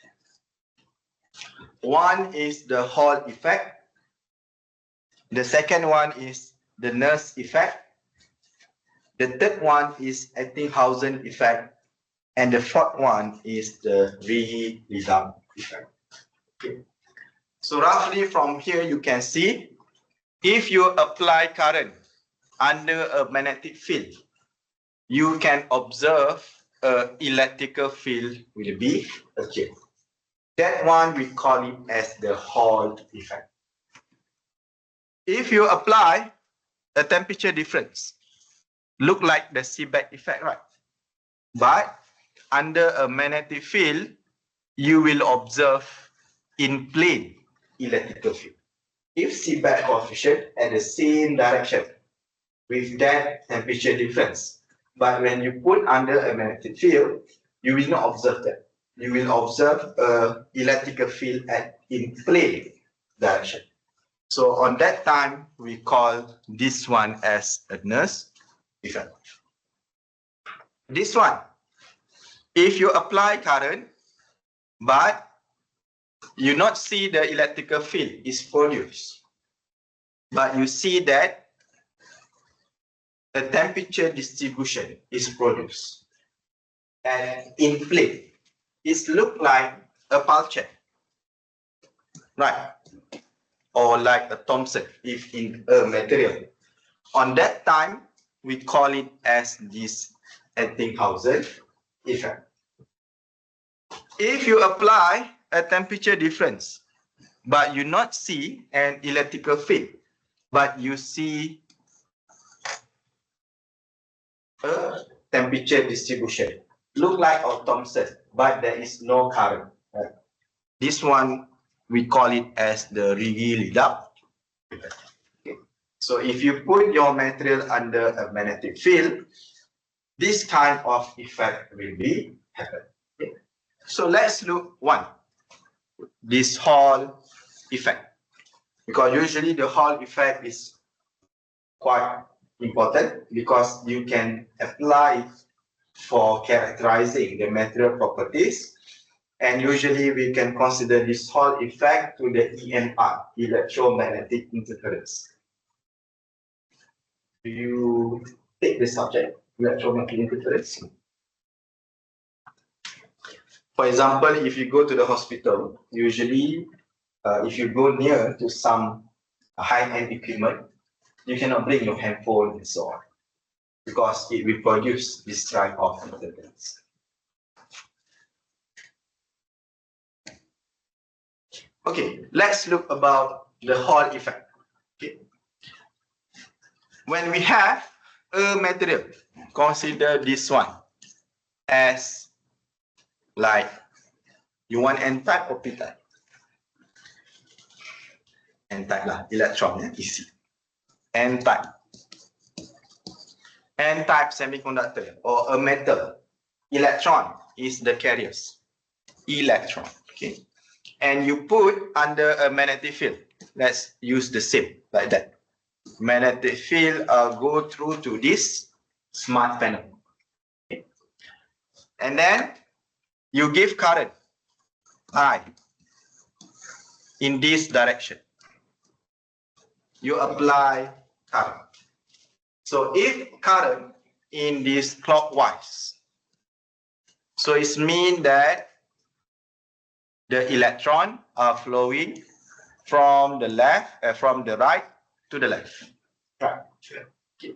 One is the Hall effect. The second one is the Nernst effect. The third one is Ebbinghaus effect. And the fourth one is the Riemann effect. Okay. So roughly from here you can see, if you apply current under a magnetic field, you can observe an electrical field will be achieved. That one we call it as the Hall effect. If you apply a temperature difference, look like the Seebeck effect, right? But under a magnetic field, you will observe in plane electrical field. If Seebeck coefficient at the same direction with that temperature difference, but when you put under a magnetic field, you will not observe that. You will observe an electrical field in plane direction. So on that time, we call this one as a Nernst effect. This one, if you apply current, but you not see the electrical field is produced, but you see that a temperature distribution is produced. And in plane, it looks like a pulsar, right? Or like a Thomson, if in a material. On that time, we call it as this Ebbinghaus effect. If you apply a temperature difference, but you not see an electrical field, but you see a temperature distribution, look like a Thomson, but there is no current. Right? This one we call it as the Riemann effect. Okay. So if you put your material under a magnetic field, this kind of effect will be happen. Okay. So let's look one, this Hall effect, because usually the Hall effect is quite important because you can apply it for characterizing the material properties, and usually we can consider this Hall effect to the EMI, electromagnetic interference. Do you take the subject, electromagnetic interference? For example, if you go to the hospital, usually if you go near to some high-end equipment, you cannot bring your handphone and so on, because it will produce this type of interference. Okay, let's look about the Hall effect. Okay. When we have a material, consider this one as like, you want N-type or P-type? N-type lah, electron, easy. N-type. N-type semiconductor or a metal. Electron is the carriers. Electron, okay? And you put under a magnetic field. Let's use the same, like that. Magnetic field go through to this smart panel. Okay. And then you give current, I, in this direction. You apply current. So if current in this clockwise, so it means that the electron are flowing from the left, from the right to the left. Right. Okay.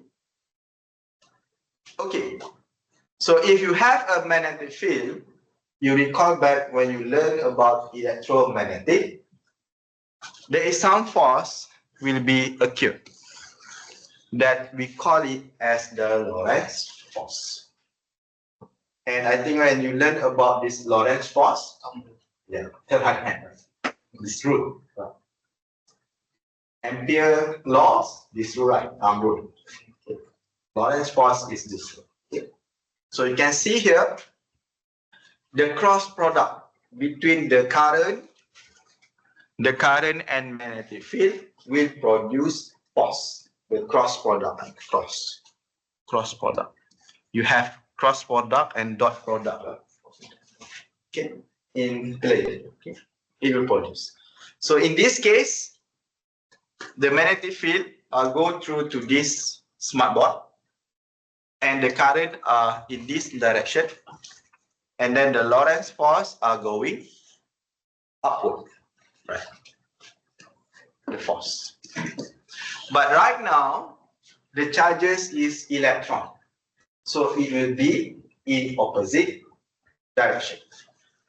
Okay. So if you have a magnetic field, you recall back when you learn about electromagnetic, there is some force will be occurred that we call it as the Lorentz force. And I think when you learn about this Lorentz force, yeah, the right hand, this rule. Ampere laws, this rule, right, rule. Okay. Lorentz force is this rule. Okay. So you can see here, the cross product between the current and magnetic field will produce force. The cross product, cross product. You have cross product and dot product. okay, in palladium. Okay, it will produce. So in this case, the magnetic field go through to this smart board, and the current are in this direction, and then the Lorentz force are going upward, right? The force. But right now, the charges is electron, so it will be in opposite direction.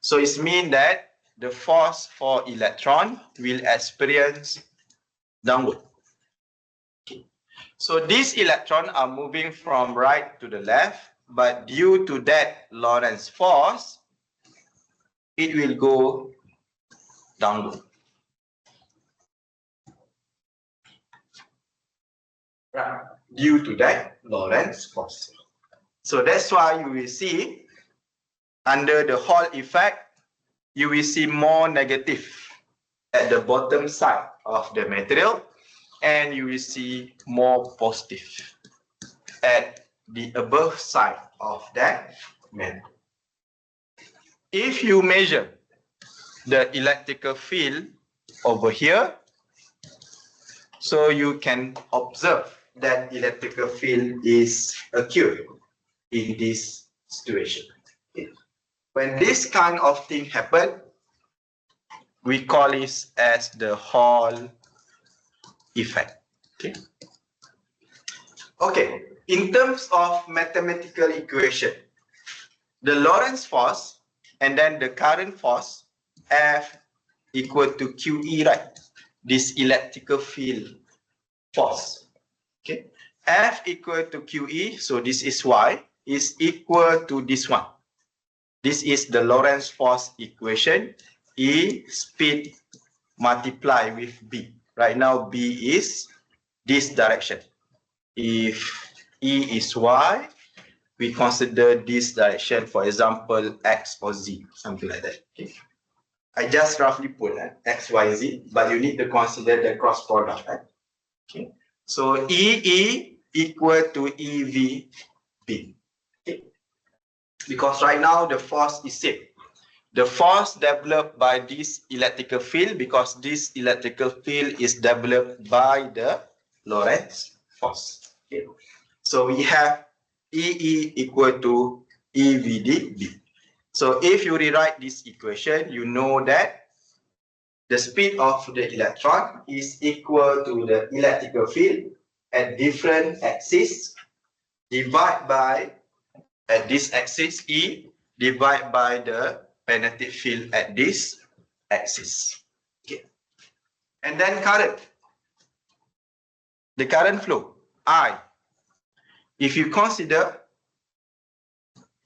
So it means that the force for electron will experience downward. Okay. So these electrons are moving from right to the left, but due to that Lorentz force, it will go downward. Right. Due to that Lorentz force. So that's why you will see under the Hall effect, you will see more negative at the bottom side of the material, and you will see more positive at the above side of that metal. If you measure the electrical field over here, so you can observe that electrical field is acute in this situation. When this kind of thing happen, we call this as the Hall effect. Okay. Okay. In terms of mathematical equation, the Lorentz force and then the current force F equal to QE, right? This electrical field force. Okay. F equal to QE, so this is Y, is equal to this one. This is the Lorentz force equation. E speed multiply with B. Right now, B is this direction. If E is Y, we consider this direction, for example, X or Z, something like that. Okay. I just roughly put X, Y, Z, but you need to consider the cross product. Right? Okay. So EE equal to EVB. Okay. Because right now the force is same. The force developed by this electrical field, because this electrical field is developed by the Lorentz force. Okay. So we have EE equal to EVDB. So if you rewrite this equation, you know that the speed of the electron is equal to the electrical field at different axes divided by, at this axis E, divided by the magnetic field at this axis. Okay. And then current. The current flow, I. If you consider,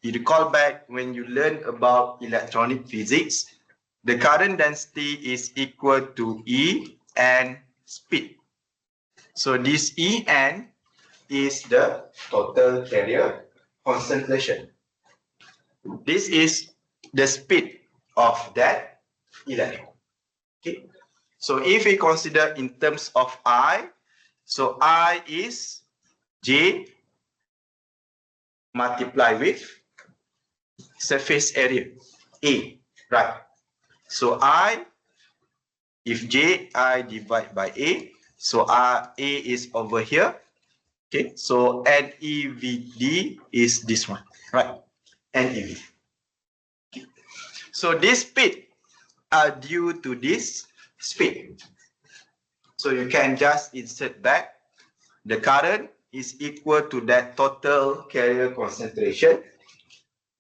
you recall back when you learn about electronic physics, the current density is equal to E and speed. So this E n is the total carrier concentration. This is the speed of that electron. Okay. So if we consider in terms of I, so I is J multiply with surface area A, right? So I, if J, I divide by A, so A is over here. Okay, so NEVD is this one, right? NEV. Okay. So this speed are due to this speed. So you can just insert back. The current is equal to that total carrier concentration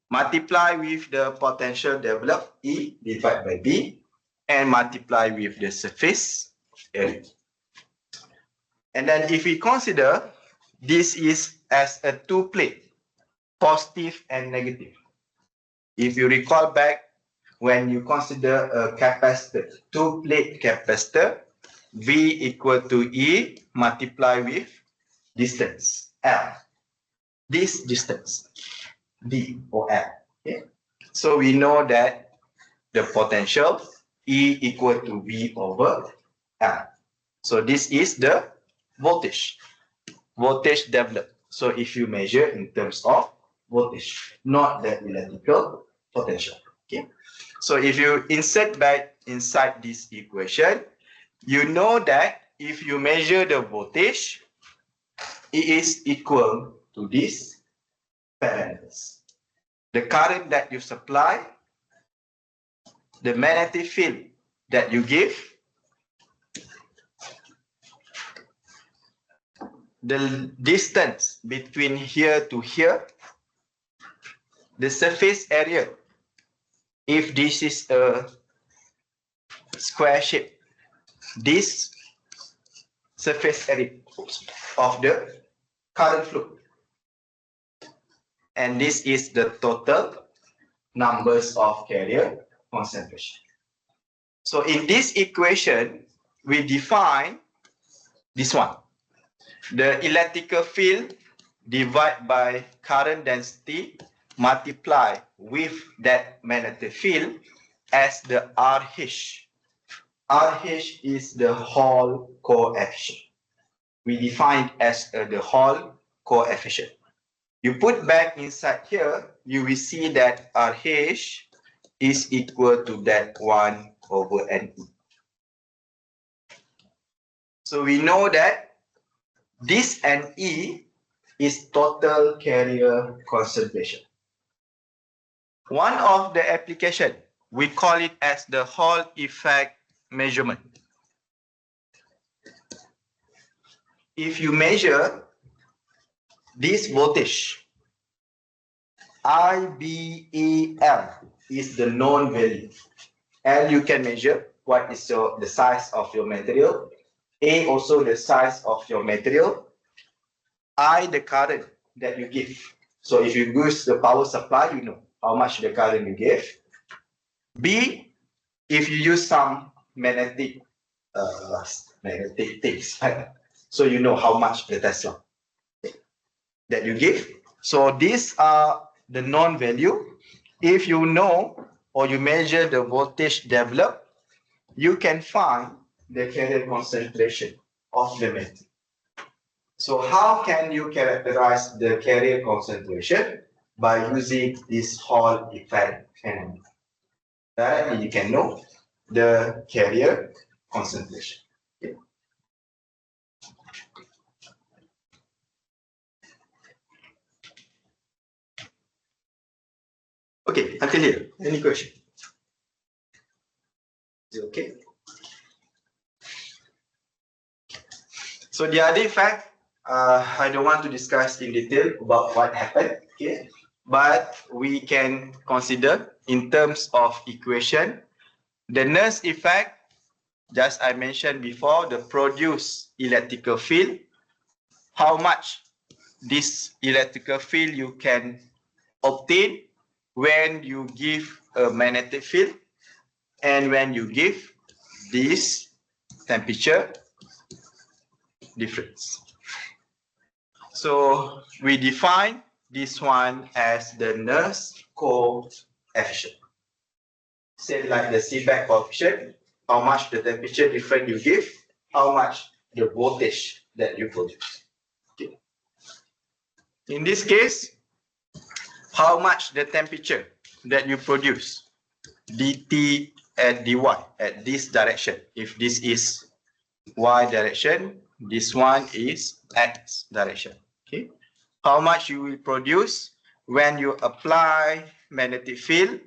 multiply with the potential developed E divided by B and multiply with the surface area. And then if we consider this is as a two plate, positive and negative. If you recall back when you consider a capacitor, two plate capacitor, V equal to E multiply with distance L. This distance D or L. Okay? So we know that the potential E equal to V over L. So this is the voltage developed. So if you measure in terms of voltage, not the electrical potential. Okay. So if you insert back inside this equation, you know that if you measure the voltage, it is equal to these parameters. The current that you supply, the magnetic field that you give, the distance between here to here, the surface area, if this is a square shape, this surface area of the current flow. And this is the total numbers of carrier concentration. So in this equation, we define this one. The electrical field divided by current density multiply with that magnetic field as the RH. RH is the Hall coefficient. We define as the Hall coefficient. You put back inside here, you will see that RH is equal to that 1 over NE. So we know that this NE is total carrier concentration. One of the application, we call it as the Hall effect measurement. If you measure this voltage, IBEL is the known value, and you can measure what is the size of your material, A also the size of your material, I the current that you give. So if you use the power supply, you know how much the current you give. B, if you use some magnetic things, so you know how much the Tesla that you give. So these are the known value. If you know or you measure the voltage developed, you can find the carrier concentration of the metal. So how can you characterize the carrier concentration? By using this Hall effect phenomenon. Directly you can know the carrier concentration. Okay. Okay, until here, any question? Is it okay? So the other fact, I don't want to discuss in detail about what happened, okay? But we can consider in terms of equation, the Nernst effect, just I mentioned before, the produced electrical field, how much this electrical field you can obtain when you give a magnetic field and when you give this temperature difference. So we define this one as the Nernst coefficient. Same like the Seebeck coefficient, how much the temperature difference you give, how much the voltage that you produce. Okay. In this case, how much the temperature that you produce, dt and dy at this direction. If this is y direction, this one is x direction. Okay, how much you will produce when you apply magnetic field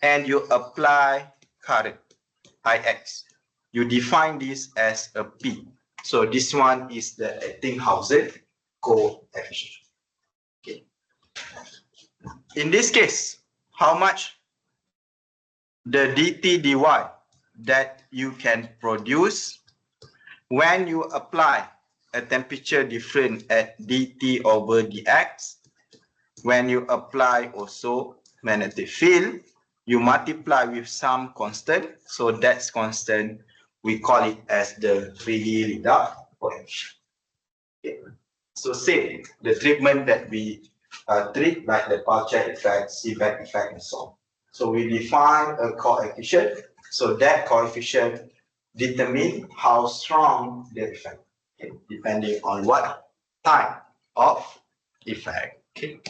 and you apply current Ix. You define this as a P. So this one is the Ebbinghaus coefficient. Okay. In this case, how much the dt dy that you can produce when you apply a temperature difference at dt over dx, when you apply also magnetic field, you multiply with some constant, so that's constant, we call it as the Rayleigh coefficient. Okay. So say the treatment that we treat like the Palchak effect, Seebeck effect, and so on. So we define a coefficient, so that coefficient determine how strong the effect, okay, depending on what type of effect. Okay.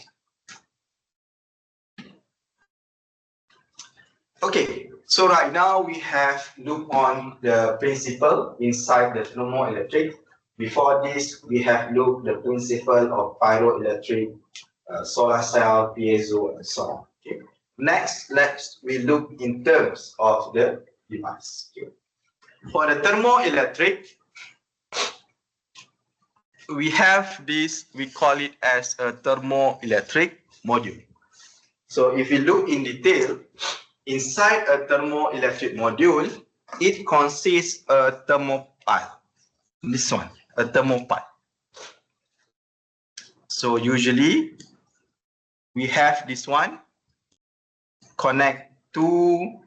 Okay, so right now we have looked on the principle inside the thermoelectric. Before this, we have looked the principle of pyroelectric, solar cell, piezo, and so on. Okay. Next, we look in terms of the device. Okay. For the thermoelectric, we have this, we call it as a thermoelectric module. So if you look in detail, inside a thermoelectric module, it consists a thermopile. This one, a thermopile. So usually we have this one, connect two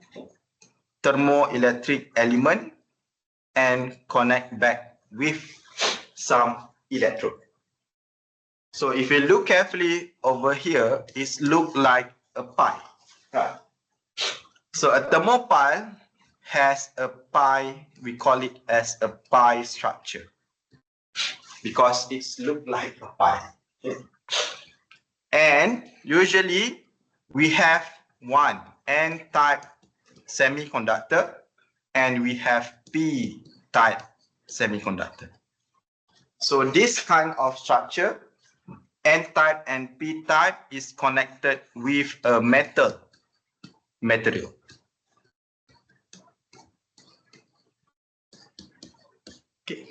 thermoelectric element and connect back with some electrode. So if you look carefully over here, it looks like a pie. Right. So a thermopile has a pie, we call it as a pie structure because it looks like a pie. Okay. And usually we have one N-type semiconductor and we have P-type semiconductor. So this kind of structure, N-type and P-type, is connected with a material. Okay.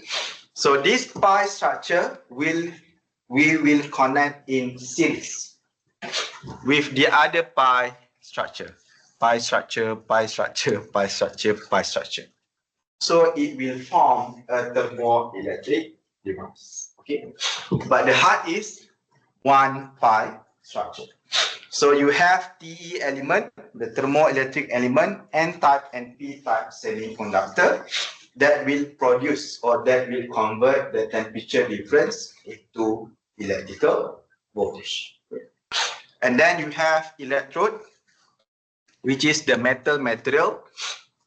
So this pi structure we will connect in series with the other pi structure. Pi structure, pi structure, pi structure, pi structure. So it will form a thermoelectric device. Okay. But the heart is one pi structure. So you have TE element, the thermoelectric element, N-type and P-type semiconductor that will produce or that will convert the temperature difference into electrical voltage. And then you have electrode, which is the metal material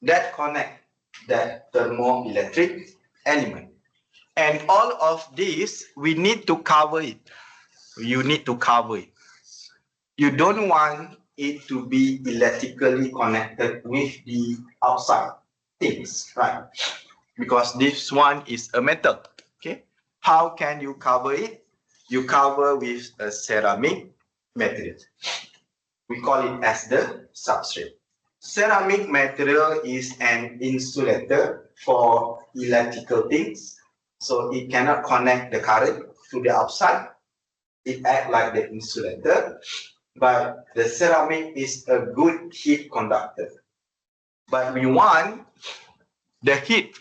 that connect that thermoelectric element. And all of this, we need to cover it. You need to cover it. You don't want it to be electrically connected with the outside things, right? Because this one is a metal, okay? How can you cover it? You cover with a ceramic material. We call it as the substrate. Ceramic material is an insulator for electrical things, so it cannot connect the current to the outside. It acts like the insulator, but the ceramic is a good heat conductor. But we want the heat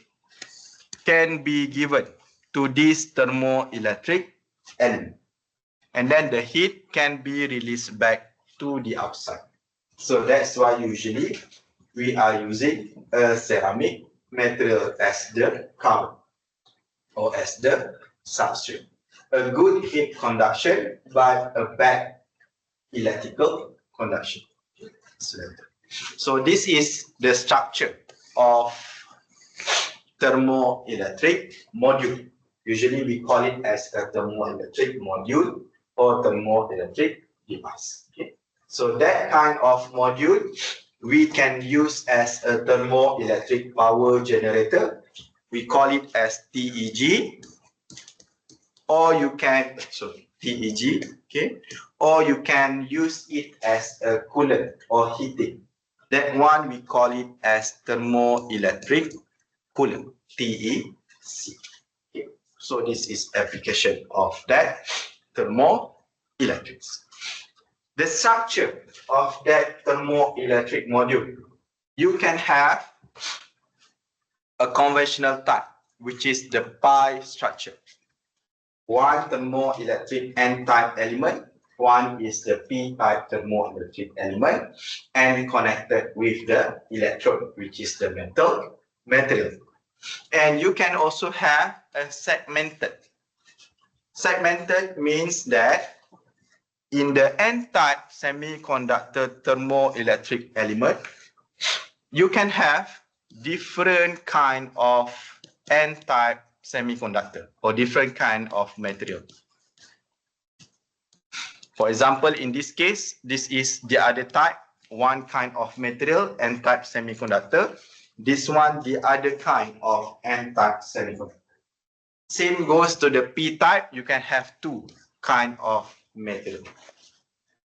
can be given to this thermoelectric element, and then the heat can be released back to the outside. So that's why usually we are using a ceramic material as the cover or as the substrate. A good heat conduction, but a bad electrical conduction. So this is the structure of thermoelectric module. Usually we call it as a thermoelectric module or thermoelectric device. Okay. So that kind of module we can use as a thermoelectric power generator. We call it as TEG, or you can, TEG, okay, or you can use it as a coolant or heating. That one we call it as thermoelectric coolant, TEC. Okay. So this is application of that thermoelectrics. The structure of that thermoelectric module, you can have a conventional type, which is the pi structure. One thermoelectric N-type element, one is the P-type thermoelectric element, and connected with the electrode, which is the metal material. And you can also have a segmented. Segmented means that in the N-type semiconductor thermoelectric element, you can have different kind of N-type semiconductor or different kind of material. For example, in this case, this is the other type, one kind of material, N-type semiconductor. This one, the other kind of N-type semiconductor. Same goes to the P-type. You can have two kind of material.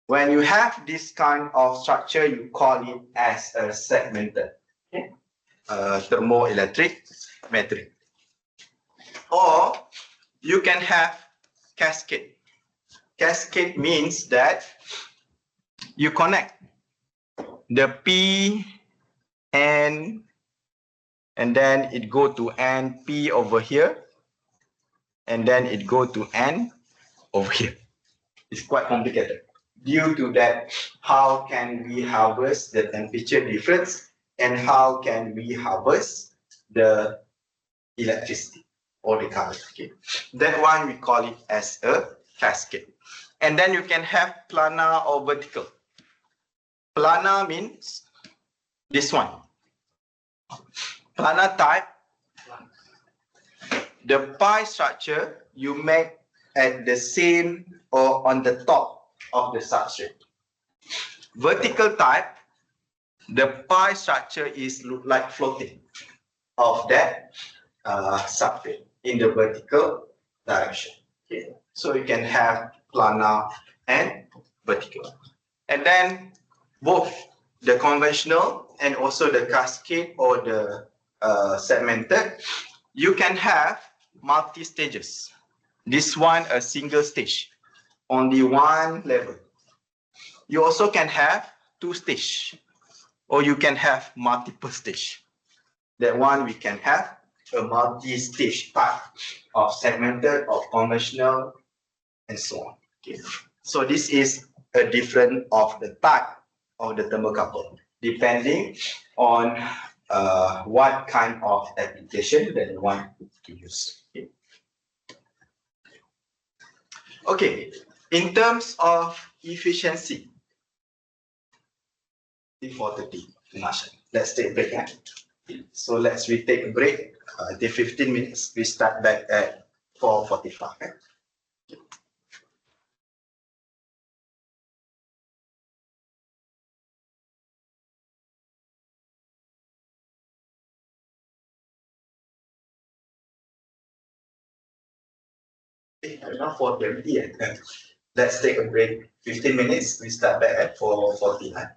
When you have this kind of structure, you call it as a segmented thermoelectric material. Or you can have cascade. Cascade means that you connect the P, N, and then it go to NP over here, and then it go to N over here. It's quite complicated. Due to that, how can we harvest the temperature difference and how can we harvest the electricity or the current? Okay. That one we call it as a cascade. And then you can have planar or vertical. Planar means this one. Planar type, the pi structure you make at the same or on the top of the substrate. Vertical type, the pi structure is look like floating of that substrate in the vertical direction. Okay. So you can have planar and vertical. And then both the conventional and also the cascade or the segmented, you can have multi-stages. This one, a single stage, only one level. You also can have two stage, or you can have multiple stage. That one we can have a multi-stage type of segmented, of conventional, and so on. Okay. So this is a different of the type of the thermocouple, depending on what kind of application that you want to use. Okay. Okay, in terms of efficiency, before 30, let's take a break. So we take a break, take 15 minutes. We start back at 4:45. Now 4:20. Let's take a break, 15 minutes. We start back at 4:49.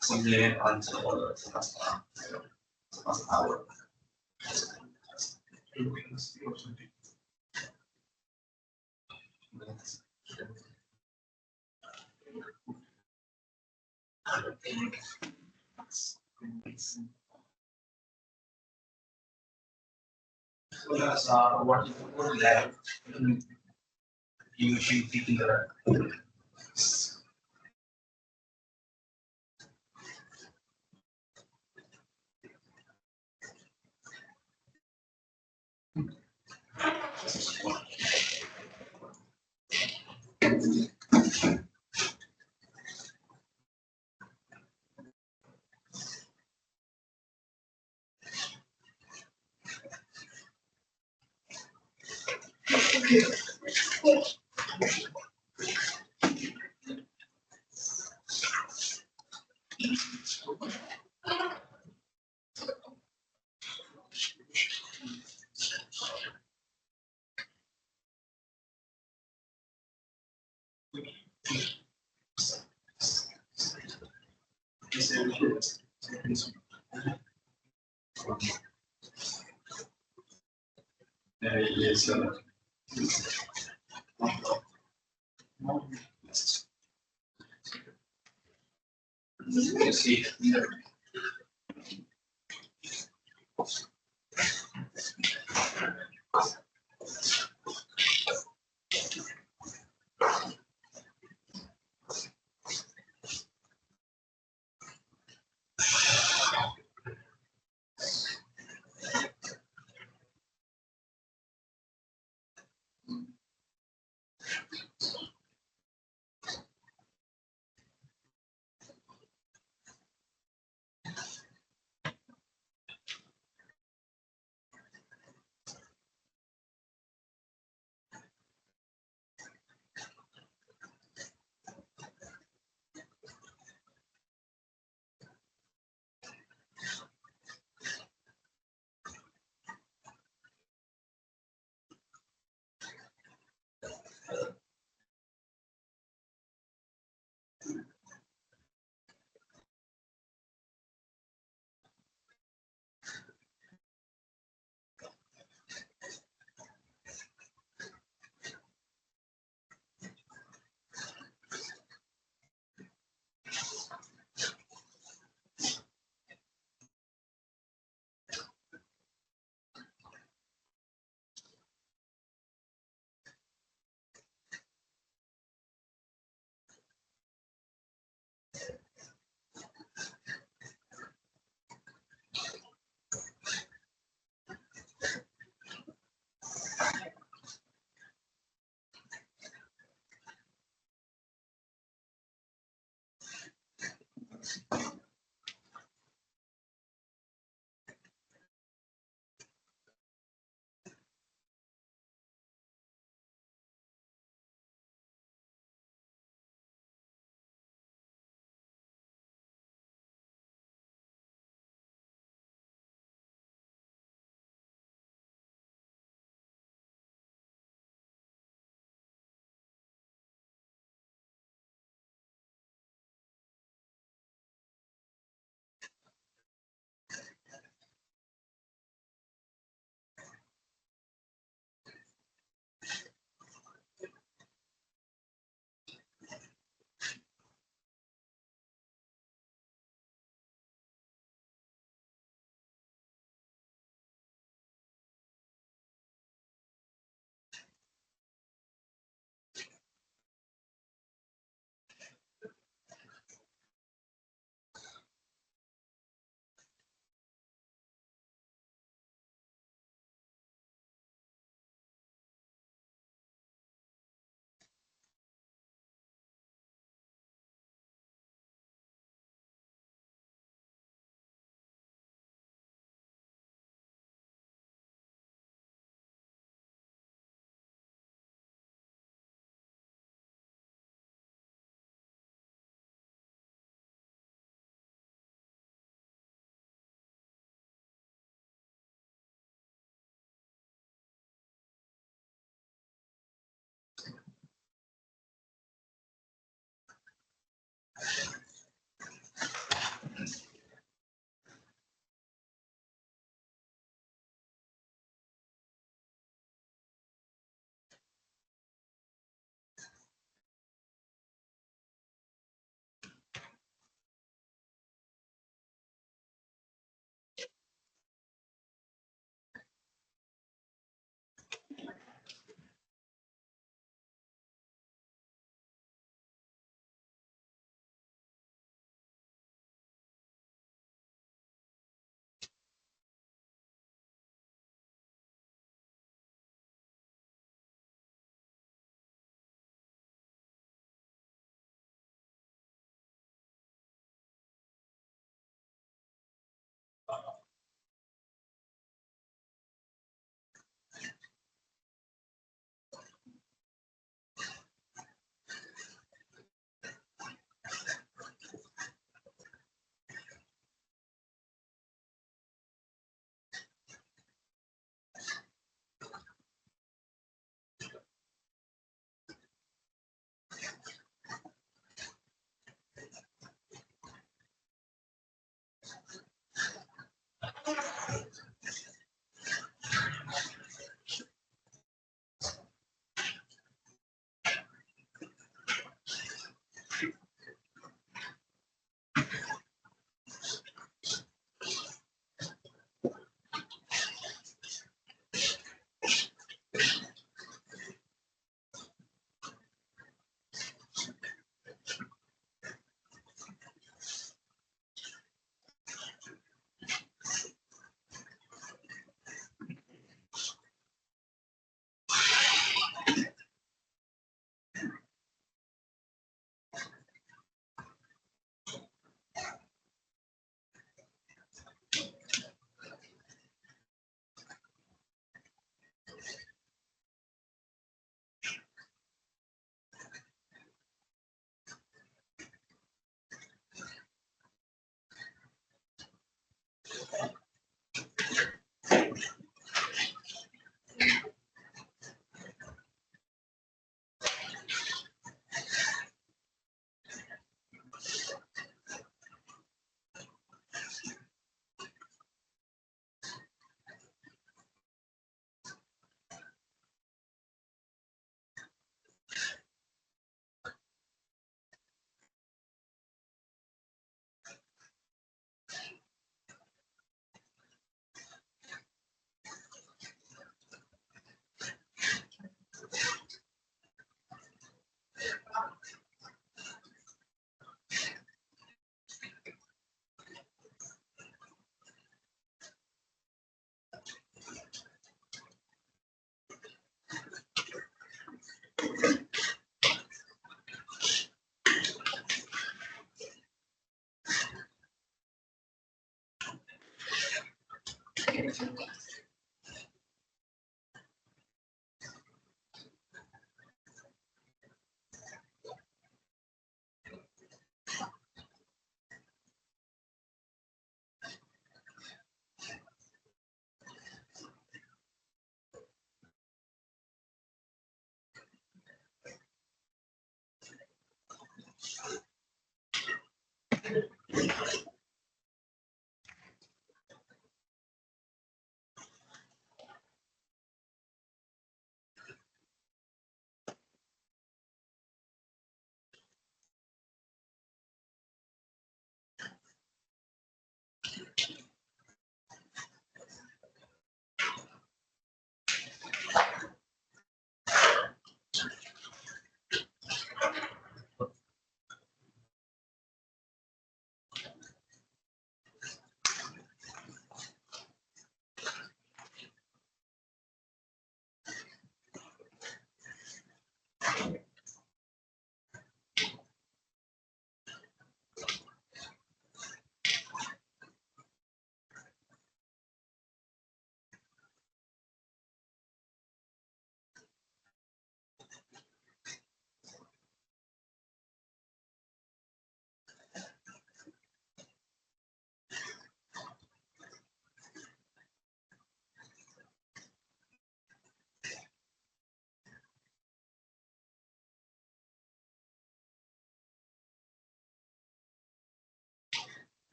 Someday until last hour. What that you should be in the yes, you see.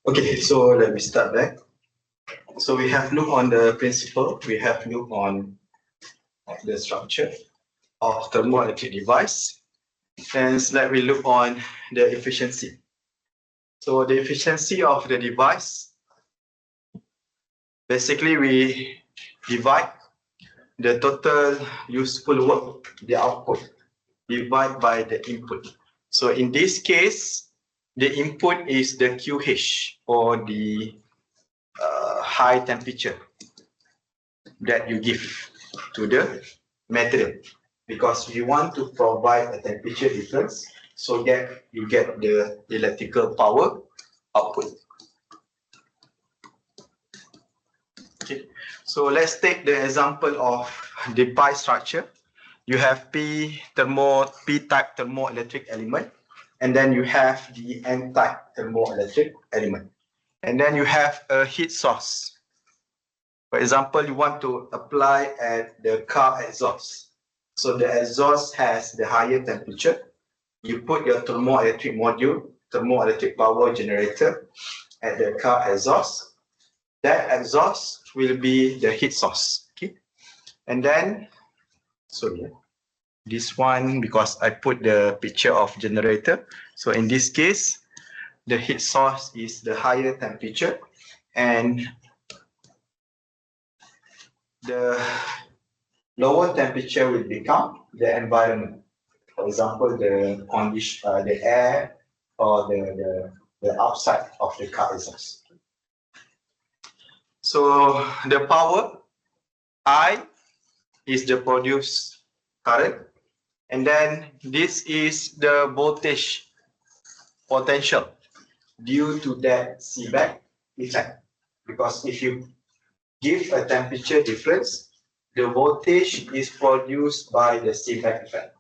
Okay, so let me start back. So we have looked on the principle, we have looked on the structure of thermoelectric device, and let me look on the efficiency. So the efficiency of the device, basically we divide the total useful work, the output, divided by the input. So in this case, the input is the QH, or the high temperature that you give to the material, because we want to provide a temperature difference so that you get the electrical power output. Okay, so let's take the example of the pi structure. You have P-type thermoelectric element, and then you have the N-type thermoelectric element, and then you have a heat source. For example, you want to apply at the car exhaust. So the exhaust has the higher temperature. You put your thermoelectric module, thermoelectric power generator at the car exhaust. That exhaust will be the heat source. Okay, and then, sorry, this one, because I put the picture of generator. So in this case, the heat source is the higher temperature, and the lower temperature will become the environment. For example, the condition, the air, or the outside of the car exhaust. So the power I is the produced current, and then this is the voltage potential due to that seeback effect. Because if you give a temperature difference, the voltage is produced by the seeback effect.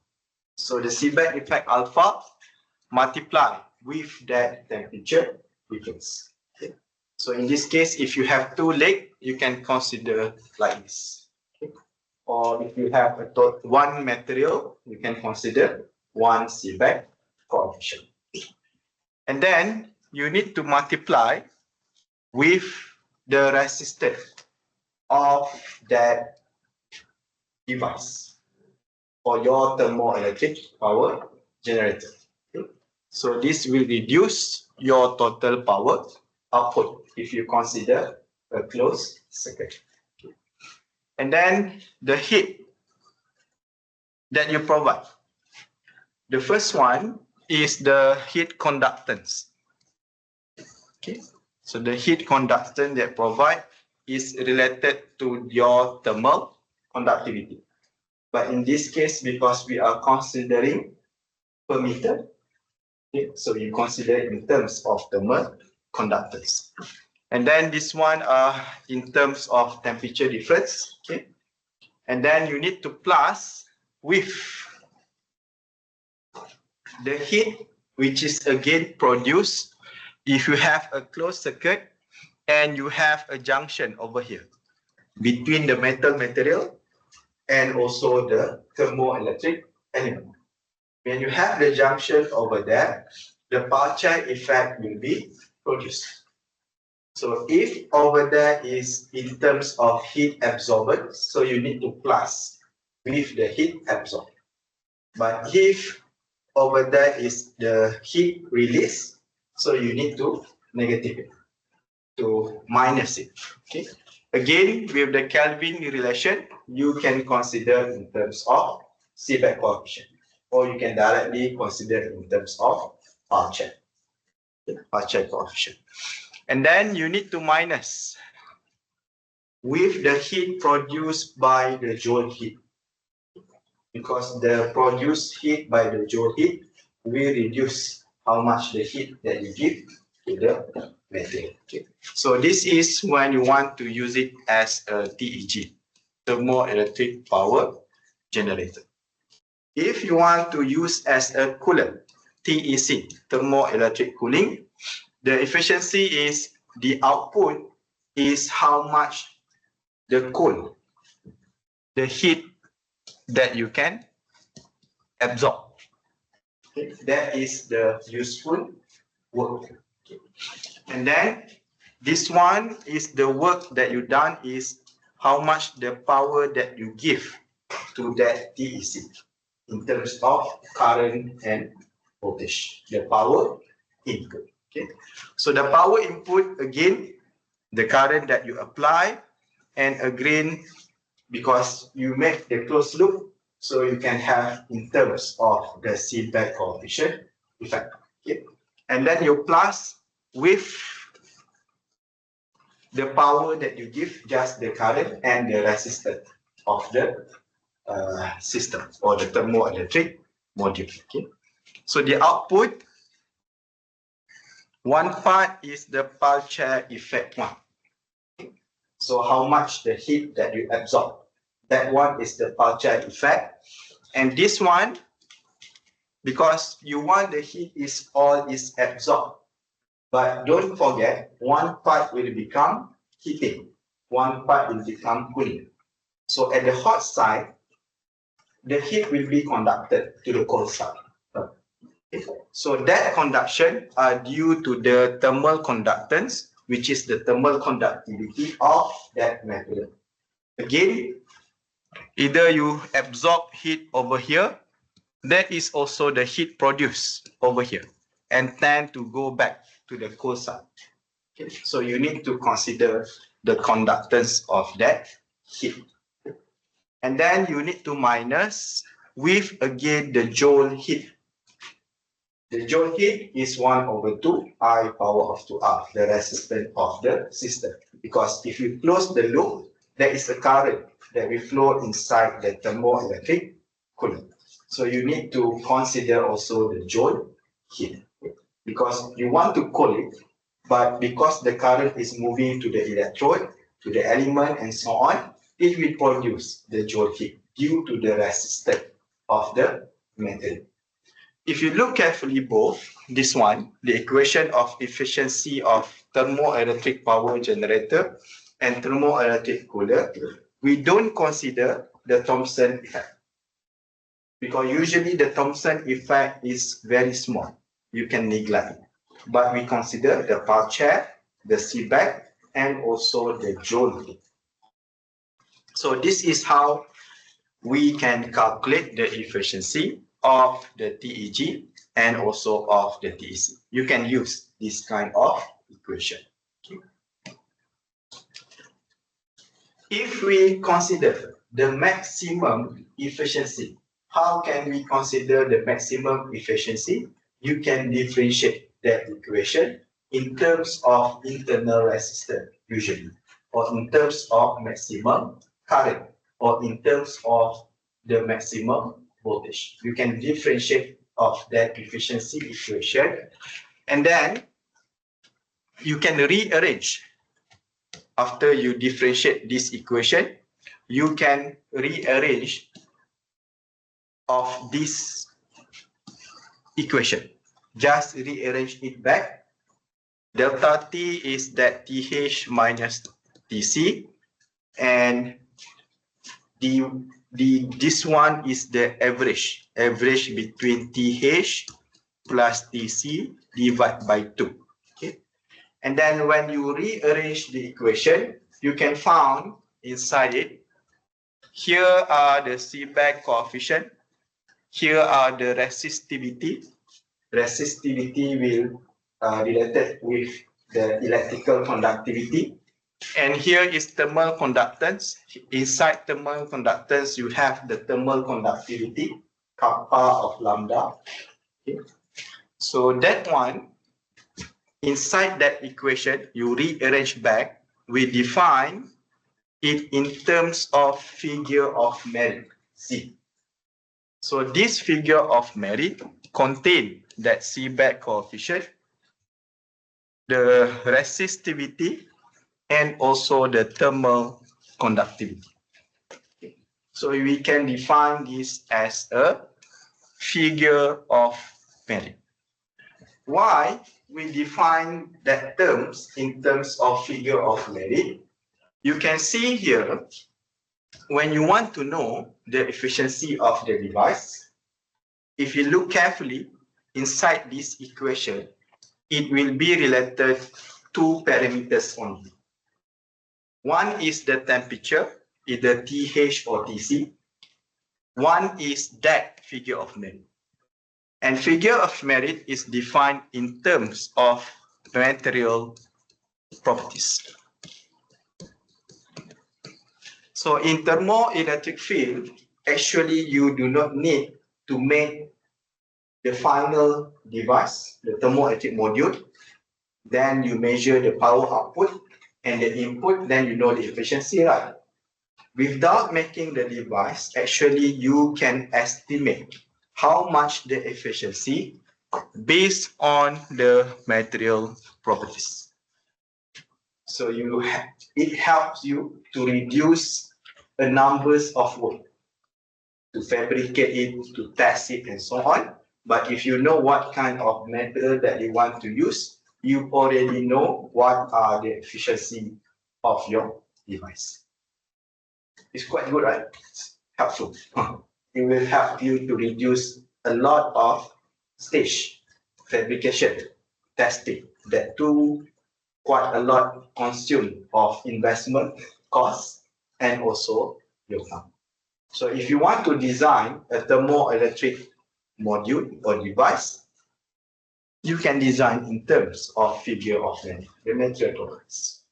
So the seeback effect alpha multiply with that temperature difference. Okay. So in this case, if you have two legs, you can consider like this. Okay. Or if you have one material, you can consider one seeback coefficient. And then you need to multiply with the resistance of that device for your thermoelectric power generator. Okay. So this will reduce your total power output if you consider a closed circuit. Okay. And then the heat that you provide. The first one is the heat conductance. Okay. So the heat conductance that provide is related to your thermal conductivity. But in this case, because we are considering per meter, okay, so you consider in terms of thermal conductance. And then this one in terms of temperature difference. Okay. And then you need to plus with the heat, which is again produced if you have a closed circuit and you have a junction over here between the metal material and also the thermoelectric element. When you have the junction over there, the Parchai effect will be produced. So if over there is in terms of heat absorbed, so you need to plus with the heat absorbed. But if over there is the heat release, so you need to negative it, to minus it. Okay. Again, with the Kelvin relation, you can consider in terms of seeback coefficient, or you can directly consider in terms of Parchai coefficient. And then you need to minus with the heat produced by the joule heat, because the produced heat by the joule heat will reduce how much the heat that you give to the material. Okay. So this is when you want to use it as a TEG, thermoelectric power generator. If you want to use as a coolant, TEC, thermoelectric cooling, the efficiency is the output is how much the cool, the heat that you can absorb. Okay. That is the useful work. Okay. And then this one is the work that you done is how much the power that you give to that TEC in terms of current and voltage, the power input. Okay. So the power input, again, the current that you apply, and again, because you make the closed loop, so you can have in terms of the seeback coefficient effect. Okay. And then you plus with the power that you give, just the current and the resistance of the system or the thermoelectric module. Okay. So the output, one part is the Parchai effect one. So how much the heat that you absorb, that one is the Parchai effect. And this one, because you want the heat is all is absorbed, but don't forget, one part will become heating, one part will become cooling. So at the hot side, the heat will be conducted to the cold side. Okay. So that conduction are due to the thermal conductance, which is the thermal conductivity of that material. Again, either you absorb heat over here, that is also the heat produced over here, and tend to go back to the cold side. Okay. So you need to consider the conductance of that heat. And then you need to minus with again the joule heat. The joule heat is 1/2 I power of 2R, the resistance of the system. Because if you close the loop, there is a current that will flow inside the thermoelectric coolant. So you need to consider also the joule heat. Because you want to cool it, but because the current is moving to the electrode, to the element and so on, it will produce the joule heat due to the resistance of the metal. If you look carefully both, this one, the equation of efficiency of thermoelectric power generator and thermoelectric cooler, we don't consider the Thomson effect. Because usually the Thomson effect is very small. You can neglect it. But we consider the power chair, the seatback, and also the joule heat. So this is how we can calculate the efficiency of the TEG and also of the TEC. You can use this kind of equation. Okay. If we consider the maximum efficiency, how can we consider the maximum efficiency? You can differentiate that equation in terms of internal resistance usually, or in terms of maximum current, or in terms of the maximum voltage. You can differentiate of that efficiency equation, and then you can rearrange. After you differentiate this equation, you can rearrange of this equation. Just rearrange it back. Delta T is that TH minus TC, and this one is the average between TH plus TC divided by 2. Okay, and then when you rearrange the equation, you can find inside it, here are the seatback coefficient, here are the resistivity. Resistivity will related with the electrical conductivity. And here is thermal conductance. Inside thermal conductance, you have the thermal conductivity, kappa of lambda. Okay. So that one, inside that equation, you rearrange back, we define it in terms of figure of merit, C. So this figure of merit contains that seatback coefficient, the resistivity, and also the thermal conductivity. So we can define this as a figure of merit. Why we define that terms in terms of figure of merit? You can see here, when you want to know the efficiency of the device, if you look carefully inside this equation, it will be related to parameters only. One is the temperature, either TH or TC. One is that figure of merit. And figure of merit is defined in terms of material properties. So in thermoelectric field, actually you do not need to make the final device, the thermoelectric module. Then you measure the power output and the input, then you know the efficiency, right? Without making the device, actually you can estimate how much the efficiency based on the material properties. So it helps you to reduce the numbers of work, to fabricate it, to test it, and so on. But if you know what kind of material that you want to use, you already know what are the efficiency of your device. It's quite good, right? It's helpful. It will help you to reduce a lot of stage, fabrication, testing, that do quite a lot consume of investment costs and also your time. So if you want to design a thermoelectric module or device, you can design in terms of figure of merit, the material properties.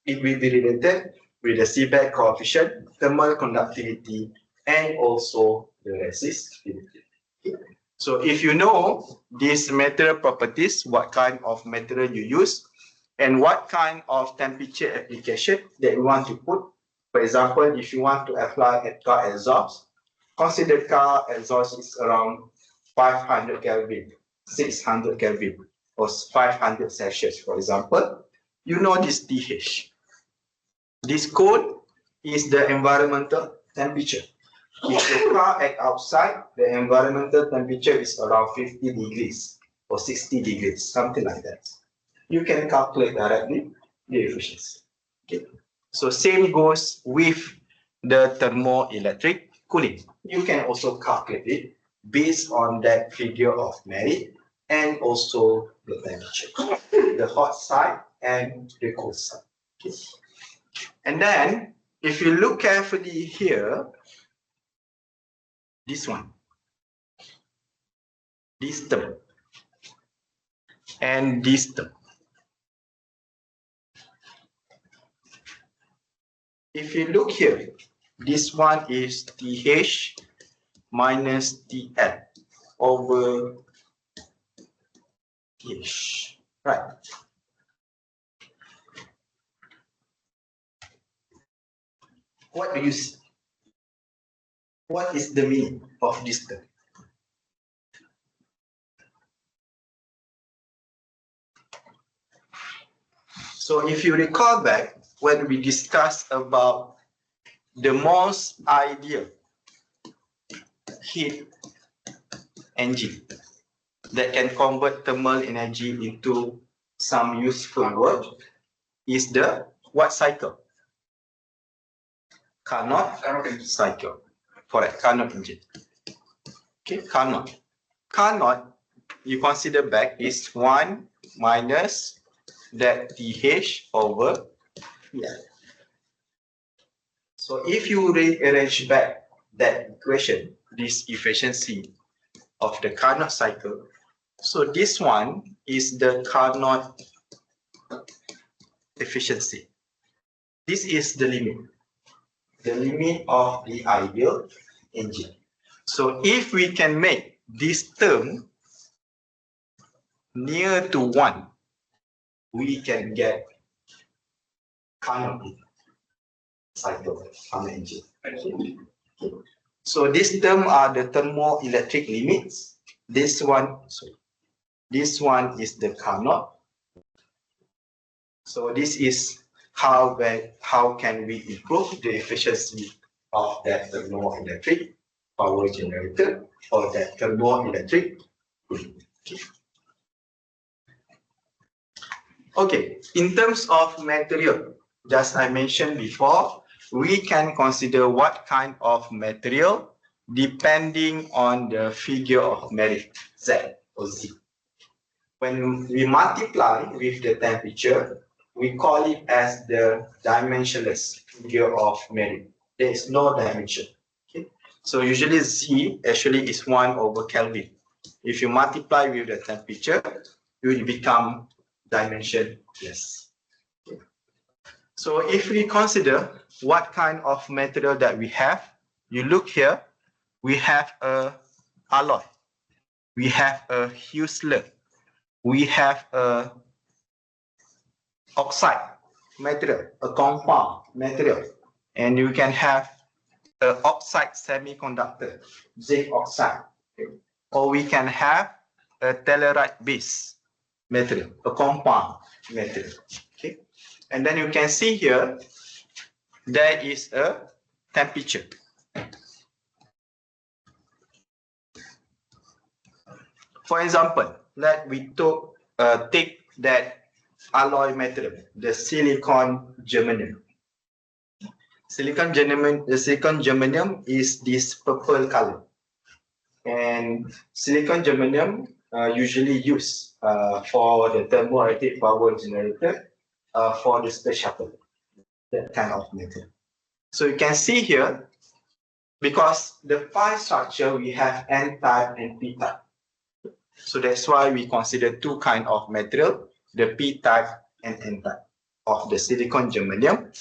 It will be related with the Seebeck coefficient, thermal conductivity, and also the resistivity. So if you know these material properties, what kind of material you use, and what kind of temperature application that you want to put. For example, if you want to apply a car exhaust, consider car exhaust is around 500 Kelvin, 600 Kelvin, or 500 Celsius, for example. You know this TH. This code is the environmental temperature. If your car at outside, the environmental temperature is around 50 degrees or 60 degrees, something like that. You can calculate directly the efficiency. Okay. So same goes with the thermoelectric cooling. You can also calculate it based on that figure of merit and also the temperature, the hot side and the cold side. Okay. And then if you look carefully here, this one, this term, and this term. If you look here, this one is TH minus TL over TH, right? What do you see? What is the meaning of this term? So if you recall back when we discussed about the most ideal heat engine that can convert thermal energy into some useful work is the what cycle? Carnot cycle. Correct, Carnot engine. Okay, Carnot. Carnot, you consider back is 1 minus that TH over TL. So if you rearrange back that equation, this efficiency of the Carnot cycle, so this one is the Carnot efficiency. This is the limit of the ideal engine. So if we can make this term near to 1, we can get Carnot cycle from the engine. So this term are the thermoelectric limits. This one is the Carnot. So this is how can we improve the efficiency of that thermoelectric power generator or that thermoelectric cooling. Okay, in terms of material, just I mentioned before, we can consider what kind of material depending on the figure of merit, Z or Z. When we multiply with the temperature, we call it as the dimensionless figure of merit. There is no dimension. Okay? So usually Z actually is 1 over Kelvin. If you multiply with the temperature, it will become dimensionless. Okay. So if we consider what kind of material that we have, you look here, we have a alloy, we have a Husler, we have a oxide material, a compound material, and you can have an oxide semiconductor, zinc oxide, okay? Or we can have a telluride base material, a compound material. Okay, and then you can see here there is a temperature. For example, let we take that alloy material, the silicon germanium. The silicon germanium is this purple color, and silicon germanium usually used for the thermoelectric power generator for the space shuttle, that kind of material. So you can see here, because the pi structure we have N-type and P-type. So that's why we consider two kinds of material, the P-type and N-type of the silicon germanium.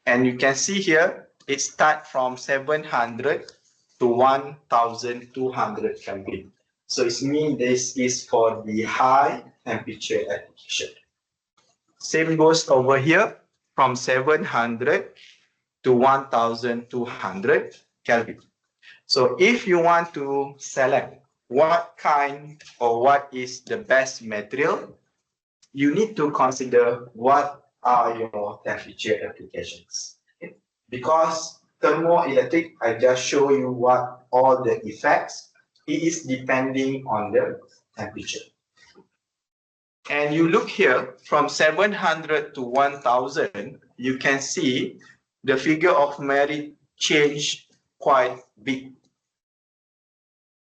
And you can see here, it starts from 700 to 1200 Kelvin. So it means this is for the high temperature application. Same goes over here from 700 to 1200 Kelvin. So if you want to select what kind or what is the best material, you need to consider what are your temperature applications. Okay? Because thermoelectric, I just show you what all the effects. It is depending on the temperature. And you look here from 700 to 1000, you can see the figure of merit change quite big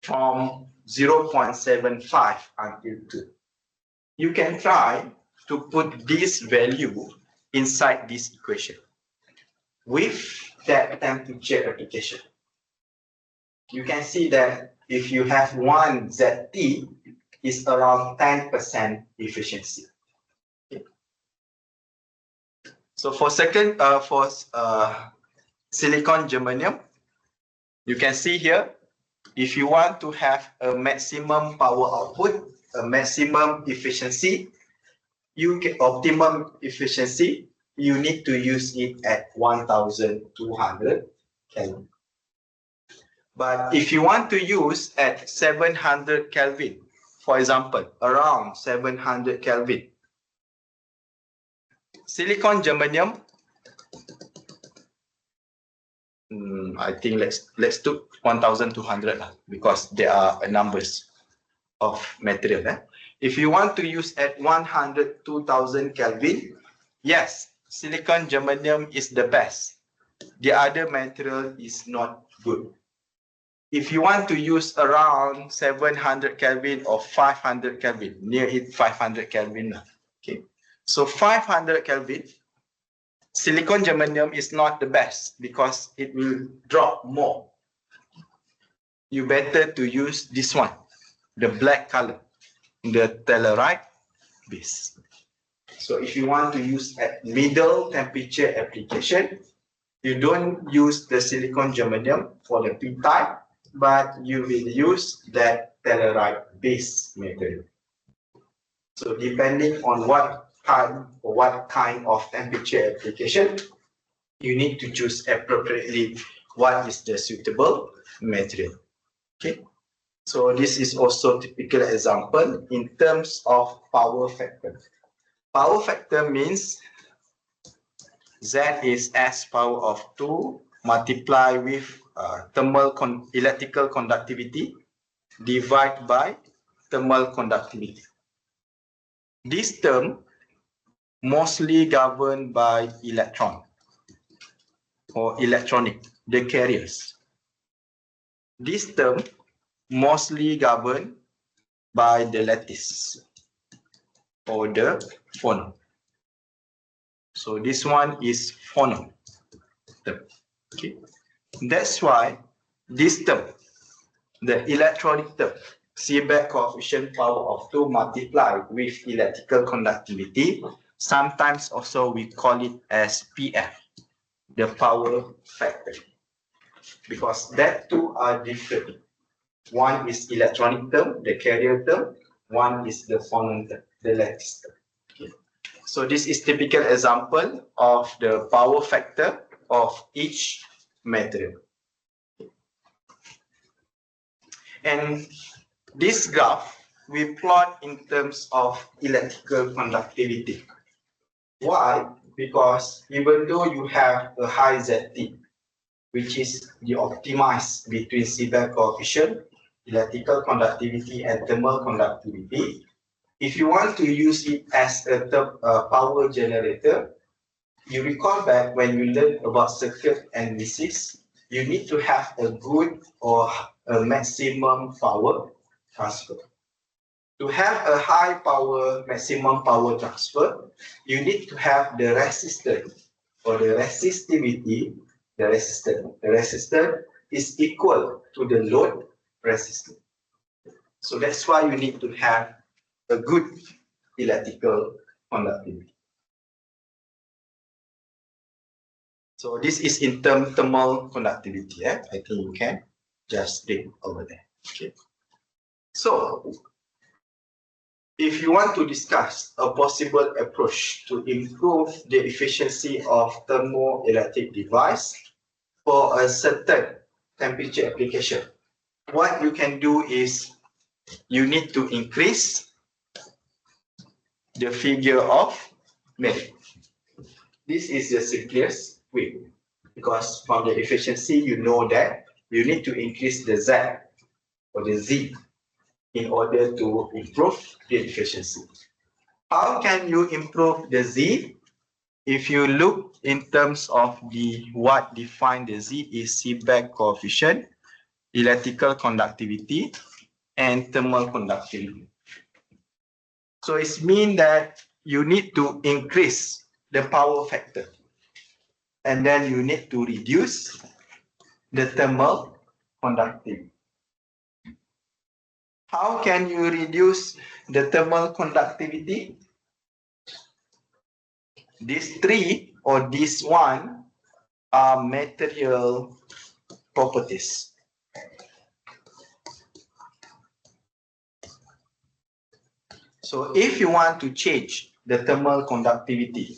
from 0.75 until 2. You can try to put this value inside this equation with that temperature application. You can see that if you have one ZT, it's around 10% efficiency. Okay. So for silicon germanium, you can see here, if you want to have a maximum power output, a maximum efficiency, you get optimum efficiency, you need to use it at 1200 Kelvin. But if you want to use at 700 Kelvin, for example, around 700 Kelvin, silicon germanium, I think let's do 1200 because there are numbers of material. If you want to use at 102,000 Kelvin, yes, silicon germanium is the best. The other material is not good. If you want to use around 700 Kelvin or 500 Kelvin, near it 500 Kelvin. Okay, so 500 Kelvin, silicon germanium is not the best because it will drop more. You better to use this one, the black color, the telluride base. So if you want to use at middle temperature application, you don't use the silicon germanium for the P-type, but you will use that telluride base material. So depending on what type or what kind of temperature application, you need to choose appropriately what is the suitable material. Okay. So this is also typical example in terms of power factor. Power factor means Z is S power of 2 multiplied with electrical conductivity divided by thermal conductivity. This term mostly governed by electron or electronic, the carriers. This term mostly governed by the lattice or the phonon. So this one is phonon term. Okay. That's why this term, the electronic term, Seebeck coefficient power of 2 multiplied with electrical conductivity, sometimes also we call it as PF, the power factor, because that two are different. One is electronic term, the carrier term, one is the phonon term, the lattice term. Okay. So this is typical example of the power factor of each material. And this graph we plot in terms of electrical conductivity. Why? Because even though you have a high ZT, which is the optimized between Seebeck coefficient, electrical conductivity and thermal conductivity, if you want to use it as a power generator, you recall back when you learned about circuit analysis, you need to have a good or a maximum power transfer. To have a high power, maximum power transfer, you need to have the resistance or the resistivity, the resistance. The resistance is equal to the load resistance. So that's why you need to have a good electrical conductivity. So this is in thermal conductivity. I think you can just read over there. Okay. So if you want to discuss a possible approach to improve the efficiency of thermoelectric device for a certain temperature application, what you can do is you need to increase the figure of merit. This is the simplest way, because from the efficiency, you know that you need to increase the Z or the Z in order to improve the efficiency. How can you improve the Z? If you look in terms of the what define the Z is Seebeck coefficient, electrical conductivity, and thermal conductivity. So it means that you need to increase the power factor, and then you need to reduce the thermal conductivity. How can you reduce the thermal conductivity? These three or this one are material properties. So if you want to change the thermal conductivity,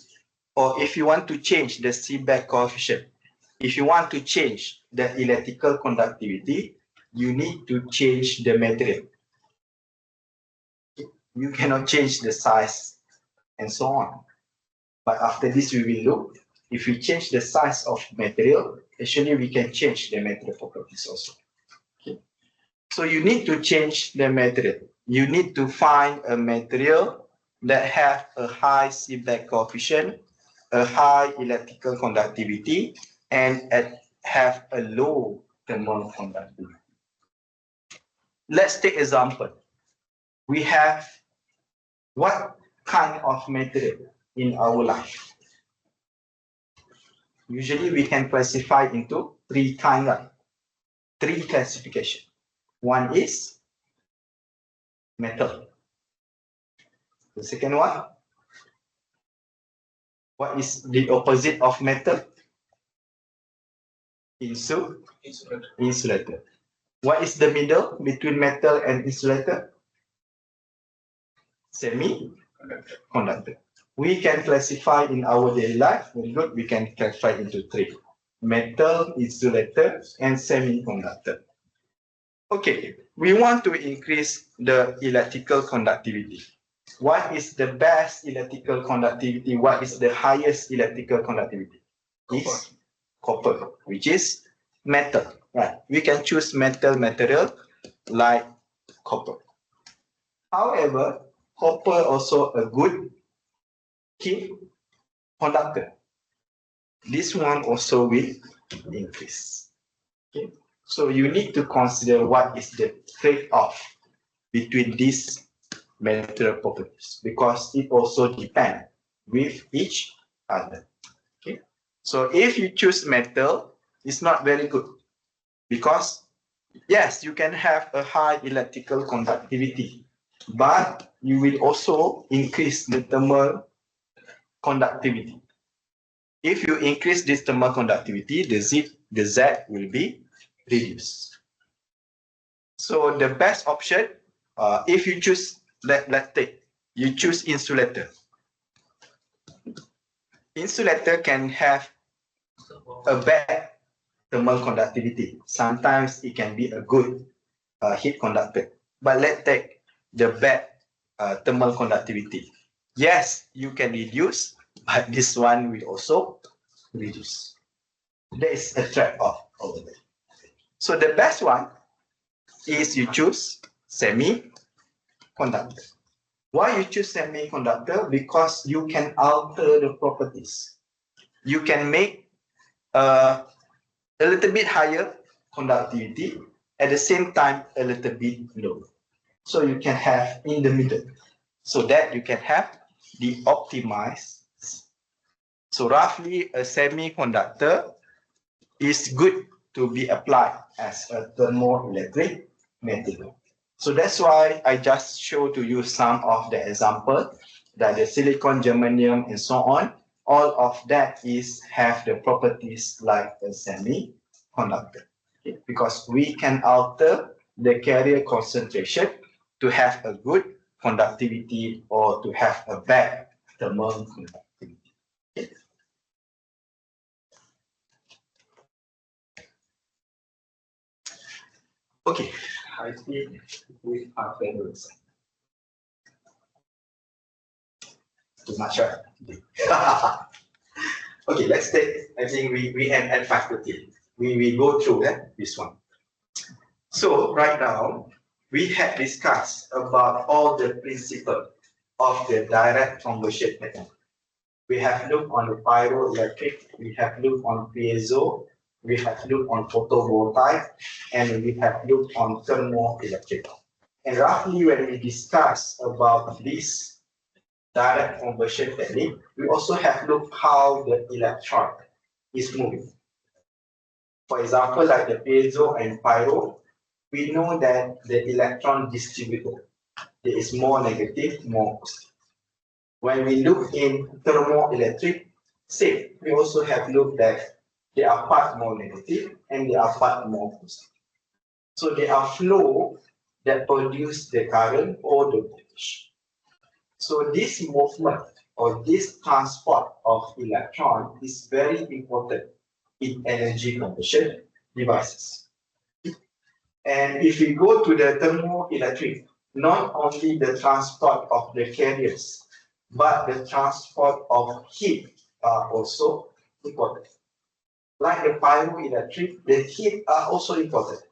or if you want to change the Seebeck coefficient, if you want to change the electrical conductivity, you need to change the material. You cannot change the size and so on. But after this, we will look. If we change the size of material, actually we can change the material properties also. Okay. So you need to change the material. You need to find a material that have a high Seebeck coefficient, a high electrical conductivity, and have a low thermal conductivity. Let's take example. We have what kind of material in our life? Usually we can classify into three classification. One is metal. The second one, what is the opposite of metal? Insulator. What is the middle between metal and insulator? Semiconductor. We can classify in our daily life, very good, we can classify into three: metal, insulator, and semiconductor. Okay, we want to increase the electrical conductivity. What is the best electrical conductivity? What is the highest electrical conductivity? Is copper, which is metal. Right? We can choose metal material like copper. However, copper also a good key conductor. This one also will increase. Okay? So you need to consider what is the trade-off between these material properties, because it also depends with each other. Okay? So if you choose metal, it's not very good, because yes, you can have a high electrical conductivity, but you will also increase the thermal conductivity. If you increase this thermal conductivity, the Z will be reduced. So the best option, if you choose, let's take, you choose insulator. Insulator can have a bad thermal conductivity. Sometimes it can be a good heat conductor. But let's take the bad thermal conductivity. Yes, you can reduce, but this one will also reduce. There is a trade-off over there. So the best one is you choose semiconductor. Why you choose semiconductor? Because you can alter the properties. You can make a little bit higher conductivity, at the same time a little bit low. So you can have in the middle, so that you can have the optimized. So roughly a semiconductor is good to be applied as a thermoelectric material. So that's why I just show to you some of the example, that the silicon, germanium, and so on, all of that have the properties like a semiconductor. Okay? Because we can alter the carrier concentration to have a good conductivity or to have a bad thermal conductivity. Okay? Okay, I think we are very too much, right? Okay, let's take, I think we end at 5:30. We go through this one. So right now, we have discussed about all the principles of the direct combustion method. We have looked on the pyroelectric, we have looked on piezo, we have looked on photovoltaic, and we have looked on thermoelectric. And roughly when we discuss about this direct combustion technique, we also have looked how the electron is moving. For example, like the piezo and pyro, we know that the electron distributed, there is more negative, more positive. When we look in thermoelectric, same, we also have looked that there are part more negative and there are part more positive. So there are flow that produce the current or the voltage. So this movement or this transport of electron is very important in energy conversion devices. And if we go to the thermoelectric, not only the transport of the carriers, but the transport of heat are also important. Like the pyroelectric, the heat are also important.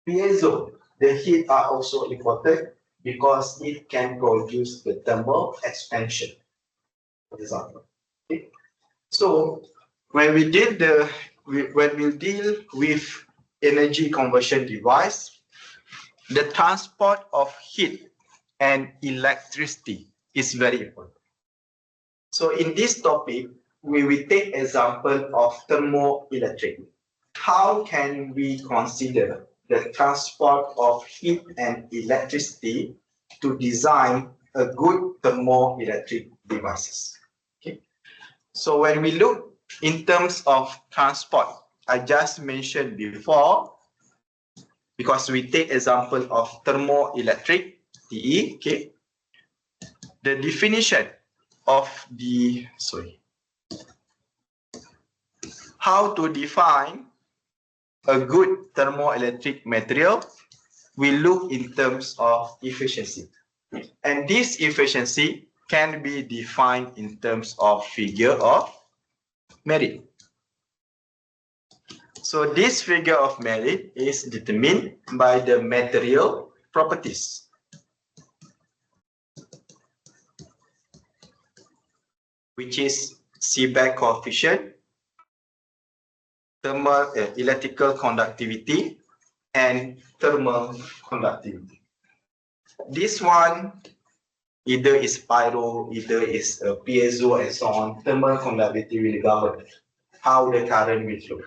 Piezo, the heat are also important because it can produce the thermal expansion, for example. Okay? So when we deal with energy conversion device, the transport of heat and electricity is very important. So in this topic, we will take example of thermoelectric. How can we consider the transport of heat and electricity to design a good thermoelectric devices? Okay. So when we look in terms of transport, I just mentioned before, because we take example of thermoelectric, TE, okay. The definition of the, how to define a good thermoelectric material, we look in terms of efficiency. And this efficiency can be defined in terms of figure of merit. So this figure of merit is determined by the material properties. Which is Seebeck coefficient, thermal electrical conductivity, and thermal conductivity. This one either is pyro, either is piezo, and so on. Thermal conductivity will govern how the current will flow.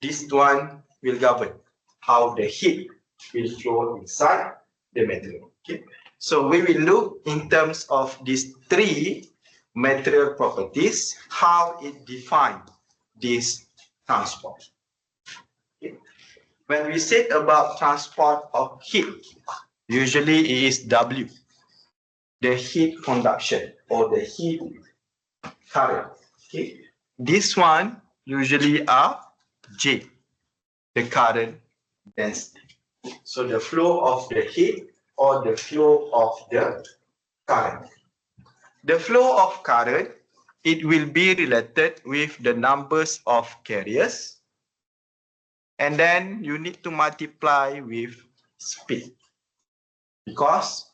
This one will govern how the heat will flow inside the material. Okay? So we will look in terms of these three material properties, how it defines this transport. Okay? When we say about transport of heat, usually it is W, the heat conduction or the heat current. Okay? This one usually are J, the current density. So the flow of the heat or the flow of the current. The flow of current, it will be related with the numbers of carriers, and then you need to multiply with speed, because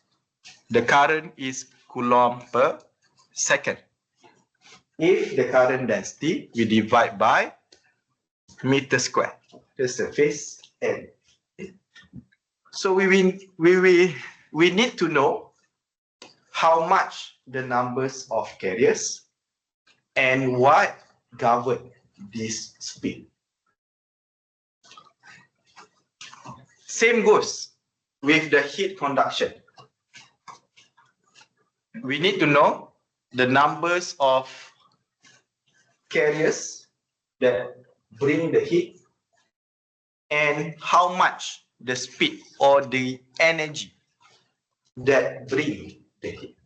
the current is coulomb per second. If the current density, we divide by meter square, the surface area. So we need to know how much the numbers of carriers and what govern this speed. Same goes with the heat conduction. We need to know the numbers of carriers that bring the heat and how much the speed or the energy that bring the heat.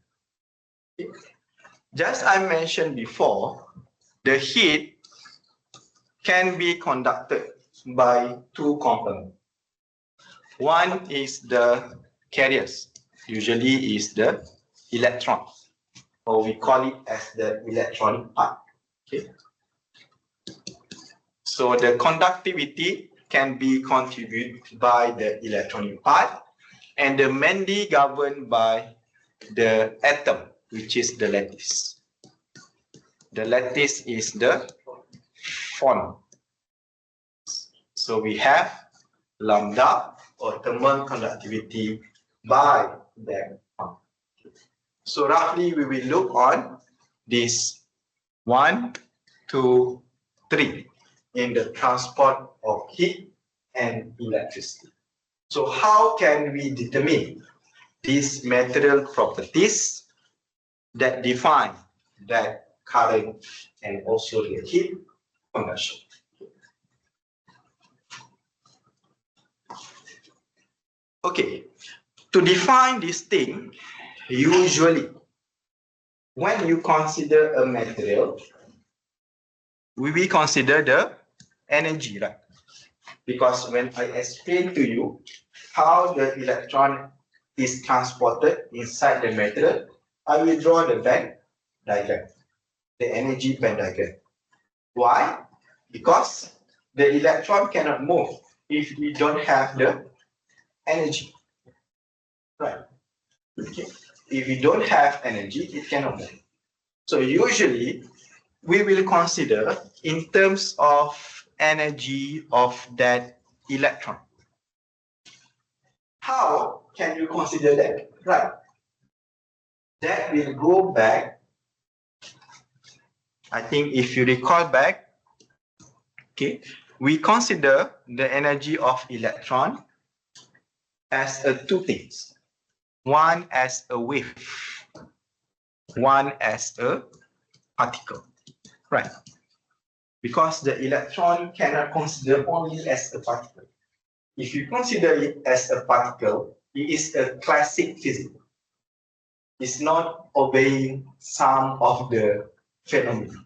Okay. Just I mentioned before, the heat can be conducted by two components. One is the carriers, usually is the electron, or we call it as the electronic part. Okay. So the conductivity can be contributed by the electronic part, and the mainly governed by the atom, which is the lattice. The lattice is the form. So we have lambda or thermal conductivity by that form. So roughly we will look on this 1, 2, 3 in the transport of heat and electricity. So how can we determine these material properties that define that current and also the heat conduction? Okay, to define this thing, usually when you consider a material, we will consider the energy, right? Because when I explain to you how the electron is transported inside the material, I will draw the band diagram, the energy band diagram. Why? Because the electron cannot move if we don't have the energy, right? Okay. If we don't have energy, it cannot move. So usually we will consider in terms of energy of that electron. How can you consider that? Right. That will go back. I think if you recall back, okay, we consider the energy of electron as two things. One as a wave, one as a particle, right? Because the electron cannot consider only as a particle. If you consider it as a particle, it is a classic physics. It's not obeying some of the phenomena.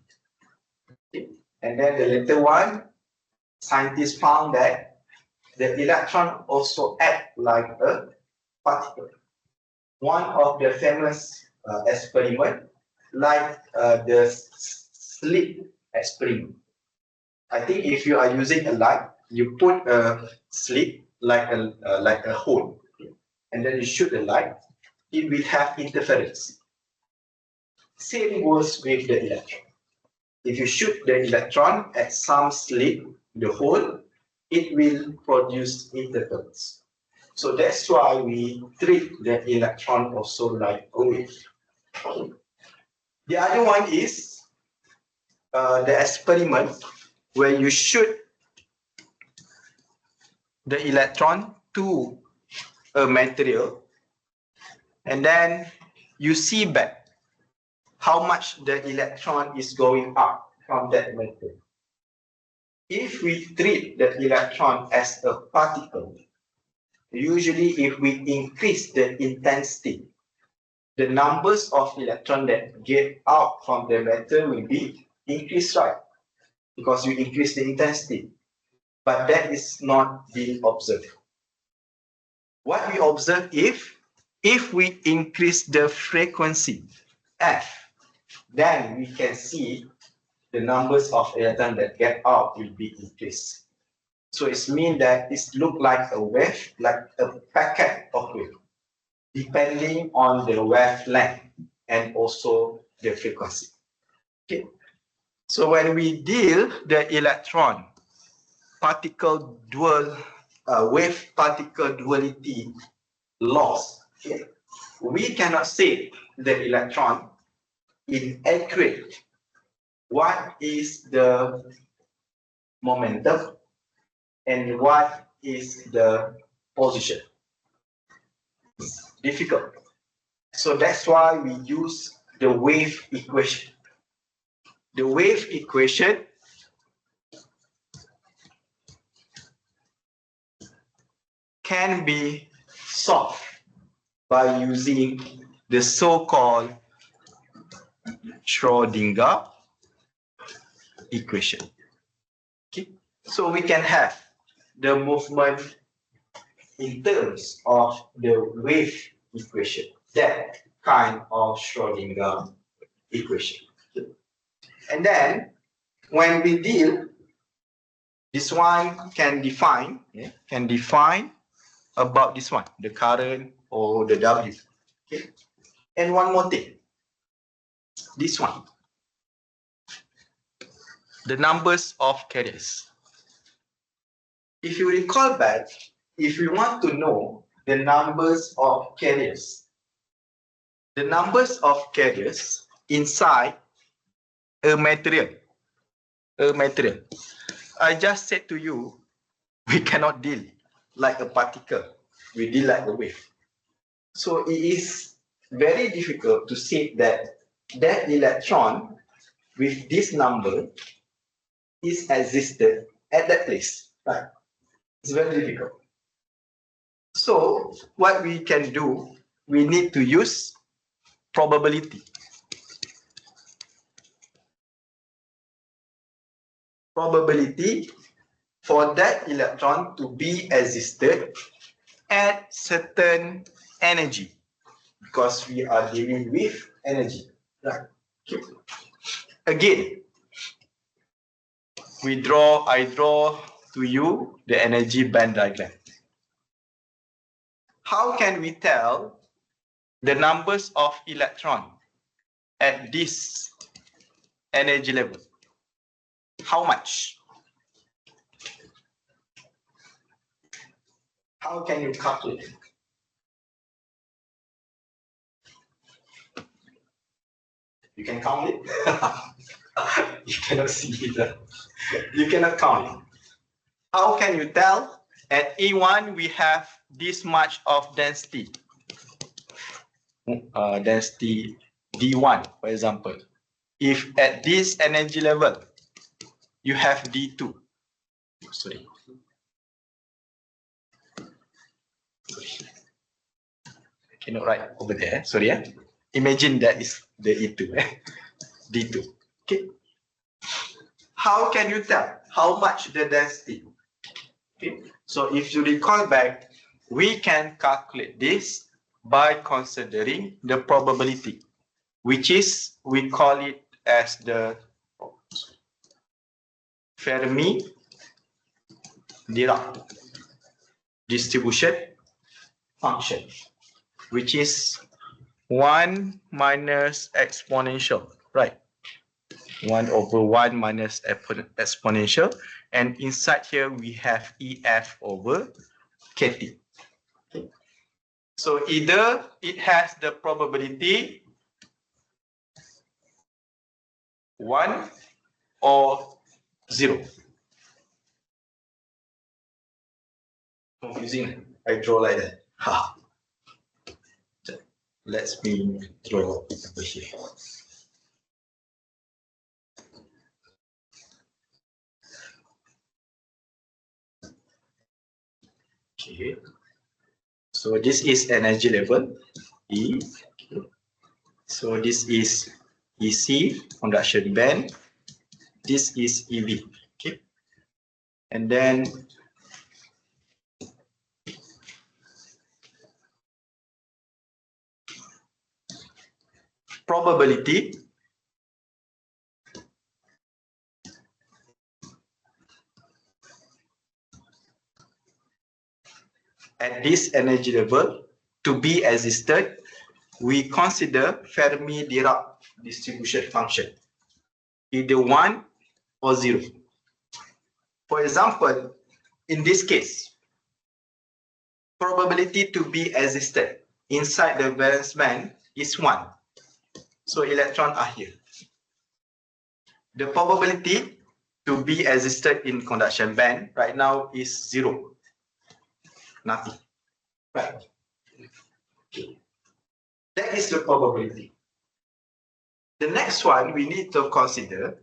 Okay. And then the later one, scientists found that the electron also act like a particle. One of the famous experiment, like the slit experiment. I think if you are using a light, you put a slit like a hole, and then you shoot the light, it will have interference. Same goes with the electron. If you shoot the electron at some slit, the hole, it will produce interference. So that's why we treat the electron also like a wave. The other one is the experiment where you shoot the electron to a material and then you see back how much the electron is going up from that material. If we treat the electron as a particle, usually if we increase the intensity, the numbers of electrons that get out from the metal will be increased, right? Because you increase the intensity. But that is not being observed. What we observe if we increase the frequency F, then we can see the numbers of electrons that get out will be increased. So it means that it looks like a wave, like a packet of waves, depending on the wavelength and also the frequency. Okay. So when we deal the electron particle dual wave particle duality laws, okay, we cannot say the electron in accurate what is the momentum and what is the position. It's difficult. So that's why we use the wave equation. The wave equation can be solved by using the so-called Schrödinger equation. Okay, so we can have the movement in terms of the wave equation, that kind of Schrödinger equation. Okay. And then when we deal, this one can define about this one, the current or the W. Okay. And one more thing, this one, the numbers of carriers. If you recall back, if we want to know the numbers of carriers inside a material, I just said to you, we cannot deal like a particle, we deal like a wave. So it is very difficult to say that that electron with this number is existed at that place, right? It's very difficult. So what we can do, we need to use probability. Probability for that electron to be existed at certain energy, because we are dealing with energy, right? Okay. Again, I draw to you the energy band diagram. How can we tell the numbers of electron at this energy level? How much? How can you calculate? You can count it? You cannot see it. You cannot count it. How can you tell? At E1, we have this much of density. Density D1, for example. If at this energy level, you have D2. Sorry. I cannot write over there. Sorry. Imagine that is the E2. D2. Okay. How can you tell how much the density? Okay. So if you recall back, we can calculate this by considering the probability, which is, we call it as the Fermi-Dirac distribution function, which is 1 minus exponential, right? 1/1 minus exponential, and inside here we have EF over KT. Okay. So either it has the probability 1 or 0. Confusing. I draw like that. Ha. Let me draw over here. Okay. So this is energy level E. So this is EC, conduction band. This is EV. Okay. And then probability at this energy level to be existed, we consider Fermi-Dirac distribution function, either 1 or 0. For example, in this case, probability to be existed inside the valence band is 1. So electrons are here. The probability to be existed in conduction band right now is 0. Nothing. Right. Okay. That is the probability. The next one we need to consider,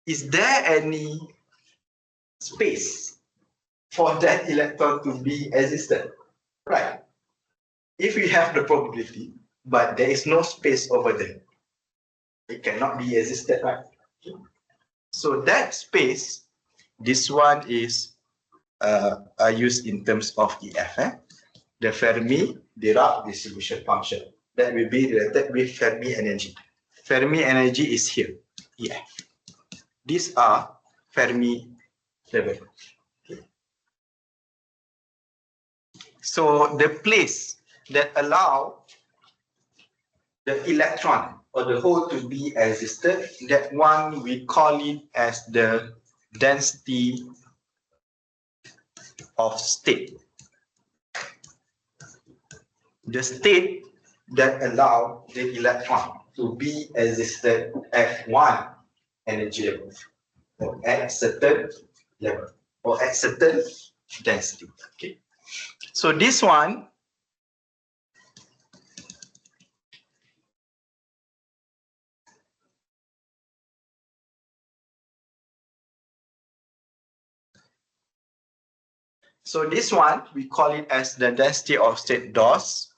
is there any space for that electron to be existed? Right. If we have the probability, but there is no space over there, it cannot be existed, right? So that space, this one is used in terms of EF, the Fermi-Dirac distribution function. That will be related with Fermi energy. Fermi energy is here, EF. These are Fermi level. Okay. So the place that allow the electron or the hole to be existed, that one we call it as the density of state. The state that allow the electron to be existed at one energy level or at certain level or at certain density. Okay. So this one we call it as the density of state DOS,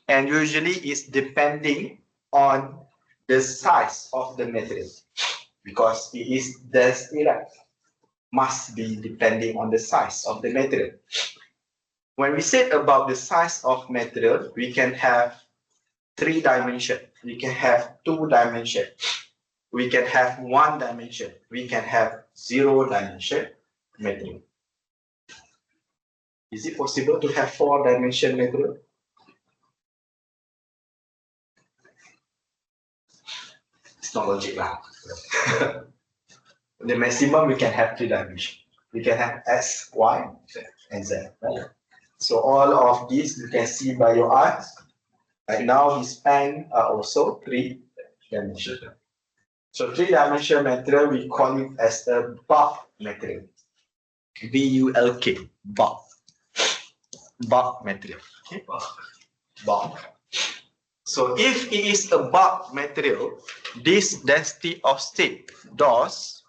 and usually it's depending on the size of the material, because it is density, right? Must be depending on the size of the material. When we say about the size of material, we can have 3 dimensions, we can have 2 dimensions, we can have 1 dimension, we can have 0 dimension material. Is it possible to have 4 dimension material? It's not logic lah. The maximum we can have 3 dimensions. We can have X, Y, and Z. Right? So all of these you can see by your eyes. Right now, his pen are also 3 dimensional. So 3-dimensional material, we call it as a bulk material. B-U-L-K, bulk. Bulk material. Okay? Bulk. So if it is a bulk material, this density of state, DOS,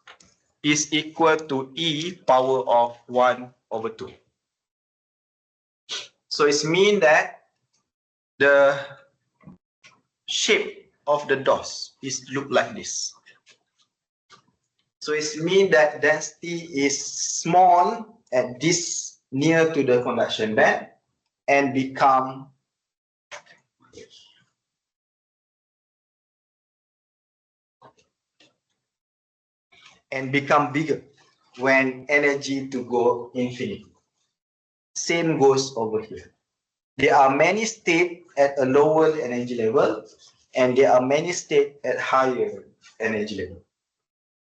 is equal to E power of 1/2. So it means that the shape of the DOS is look like this. So it means that density is small at this near to the conduction band and become bigger when energy to go infinite. Same goes over here. There are many states at a lower energy level, and there are many states at higher energy level.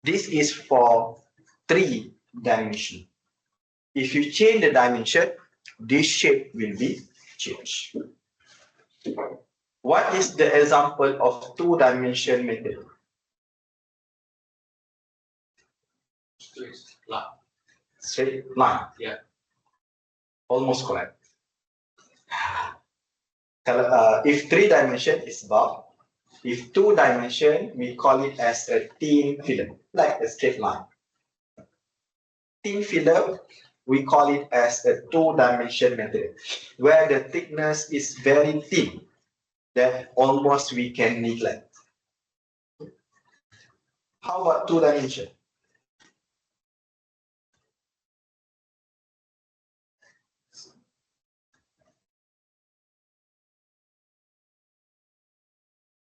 This is for 3 dimension. If you change the dimension, this shape will be changed. What is the example of 2-dimension material? Straight line. Yeah. Almost correct. If 3-dimension is bulk, if 2-dimension, we call it as a thin film, like a straight line. Thin film, we call it as a 2-dimension material, where the thickness is very thin, that almost we can neglect. How about 2-dimension?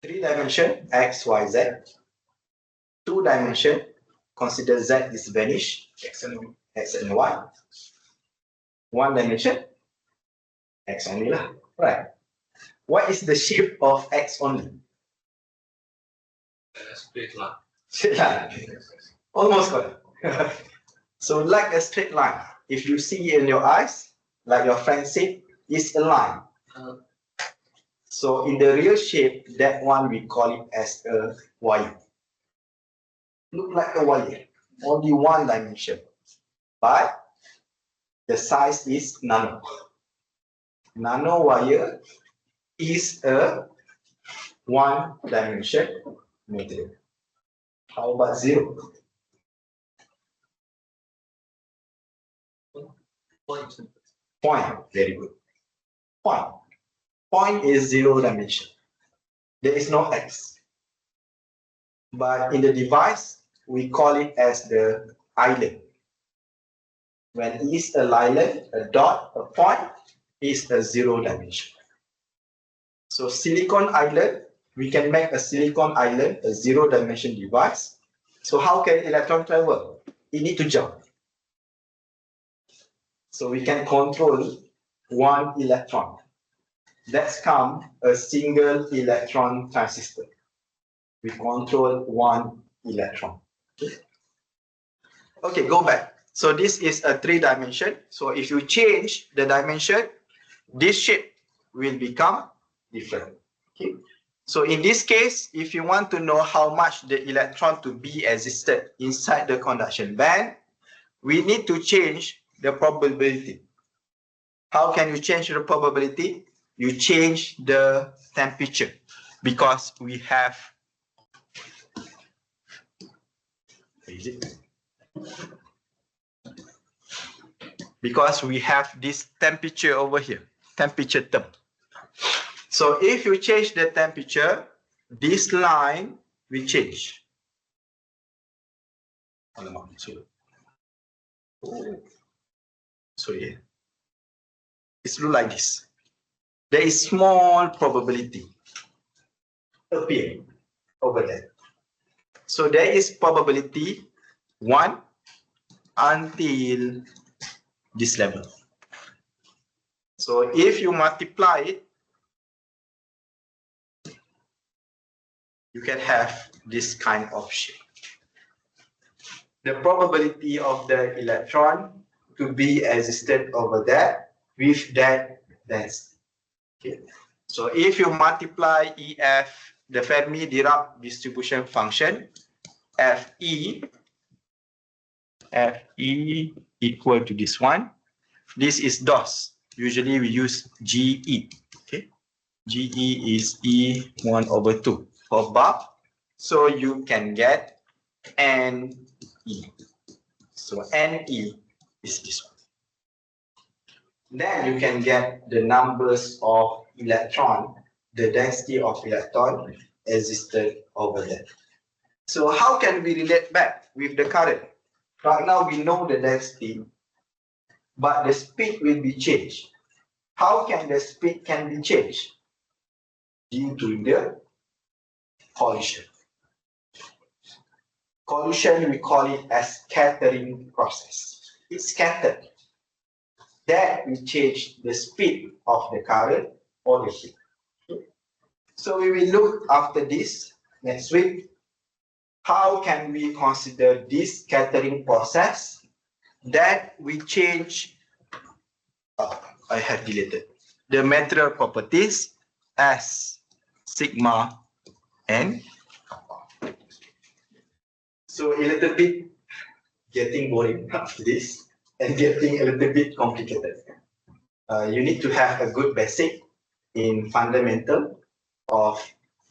Three-dimension, X, Y, Z. 2-dimension, consider Z is vanished, X and Y. 1-dimension, X only lah, right? What is the shape of X only? Straight line. Straight line. Almost correct. So like a straight line, if you see in your eyes, like your friend said, it's a line. So in the real shape, that one we call it as a wire. Look like a wire, only 1 dimension, but the size is nano. Nano wire is a one dimension material. How about 0? Point. Very good. Point. Point is 0 dimension. There is no X. But in the device, we call it as the island. When it is a island, a dot, a point is a 0 dimension. So silicon island, we can make a silicon island a 0 dimension device. So how can electron travel? It needs to jump. So we can control one electron. That's come a single electron transistor. We control one electron. Okay, go back. So this is a 3 dimension. So if you change the dimension, this shape will become different. Okay. So in this case, if you want to know how much the electron to be existed inside the conduction band, we need to change the probability. How can you change the probability? You change the temperature because we have this temperature over here, temperature term. So if you change the temperature, this line will change. Sorry. It's look like this. There is small probability appear over there. So there is probability 1 until this level. So if you multiply it, you can have this kind of shape. The probability of the electron to be existed over there with that density. Okay. So if you multiply EF, the Fermi-Dirac distribution function, Fe equal to this one. This is DOS. Usually we use GE. Okay. GE is E1/2 for bar. So you can get NE. So NE is this one. Then you can get the numbers of electron, the density of electron existed over there. So how can we relate back with the current? Right now we know the density, but the speed will be changed. How can the speed can be changed? Due to the collision. Collision, we call it as scattering process. It's scattered. That will change the speed of the current or the heat. So we will look after this next week. How can we consider this scattering process that we change? I have deleted the material properties as sigma and kappa. So a little bit getting boring after this and getting a little bit complicated. You need to have a good basic in fundamental of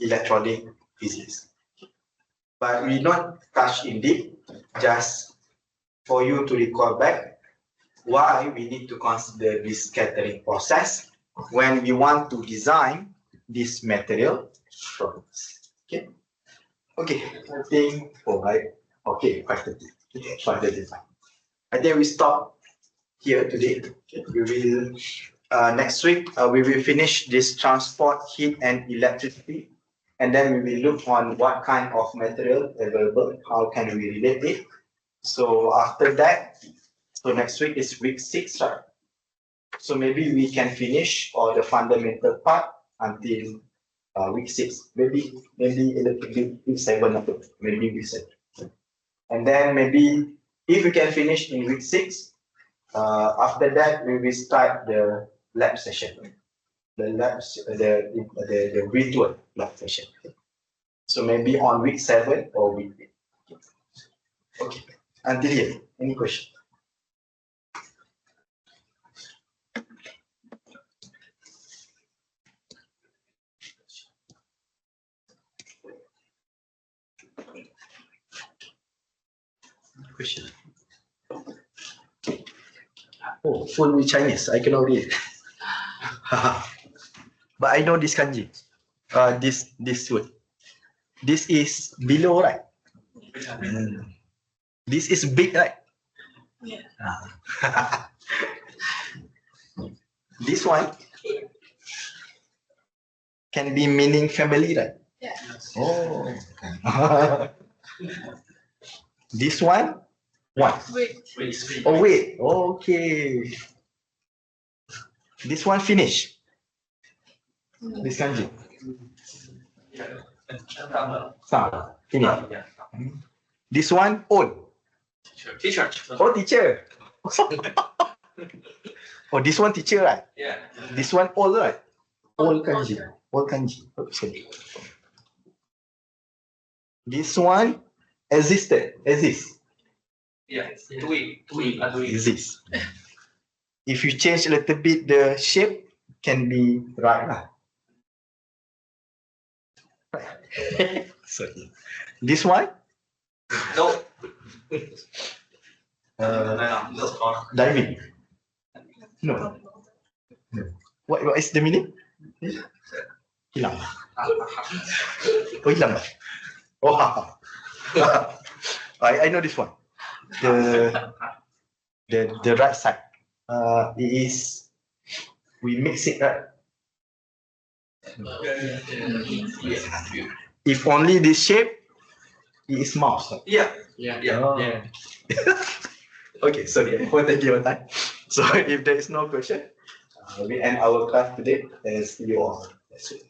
electronic physics. But we not touch in deep, just for you to recall back why we need to consider this scattering process when we want to design this material properties. Okay. Okay, I think okay, 5:30. I think we stop here today. Okay. We will next week we will finish this transport, heat and electricity, and then we will look on what kind of material available, how can we relate it. So after that, so next week is week 6, right? So maybe we can finish all the fundamental part until week 6, maybe a little bit week 7, maybe week 7. And then maybe if we can finish in week 6, after that we will start the lab session, the virtual lab session. So maybe on week 7 or week 8. Okay, until here, any question? question. Oh, full with Chinese. I cannot read. But I know this kanji. This word. This is below, right? This is big, right? Yeah. This one can be meaning family, right? Yeah. Oh. This one? What? Wait. Oh, wait. Okay. This one finish. This kanji. Sama. Finish. This one old. Teacher. Oh, teacher. Oh, this one teacher, right? Yeah. This one old, right? Old kanji. Old kanji. Okay. This one existed. Exist. Yeah. Doing. Exist. If you change a little bit the shape, can be right lah. Right. Sorry. This one? No. Diving. No. What is the meaning? Hilang. Oh, hilang. Oh, I know this one. The right side. It is, we mix it, right? If only this shape, it is mouse. Right? Yeah. Oh. Okay, sorry, for taking your time. So if there is no question, we end our class today. And see you all. That's it.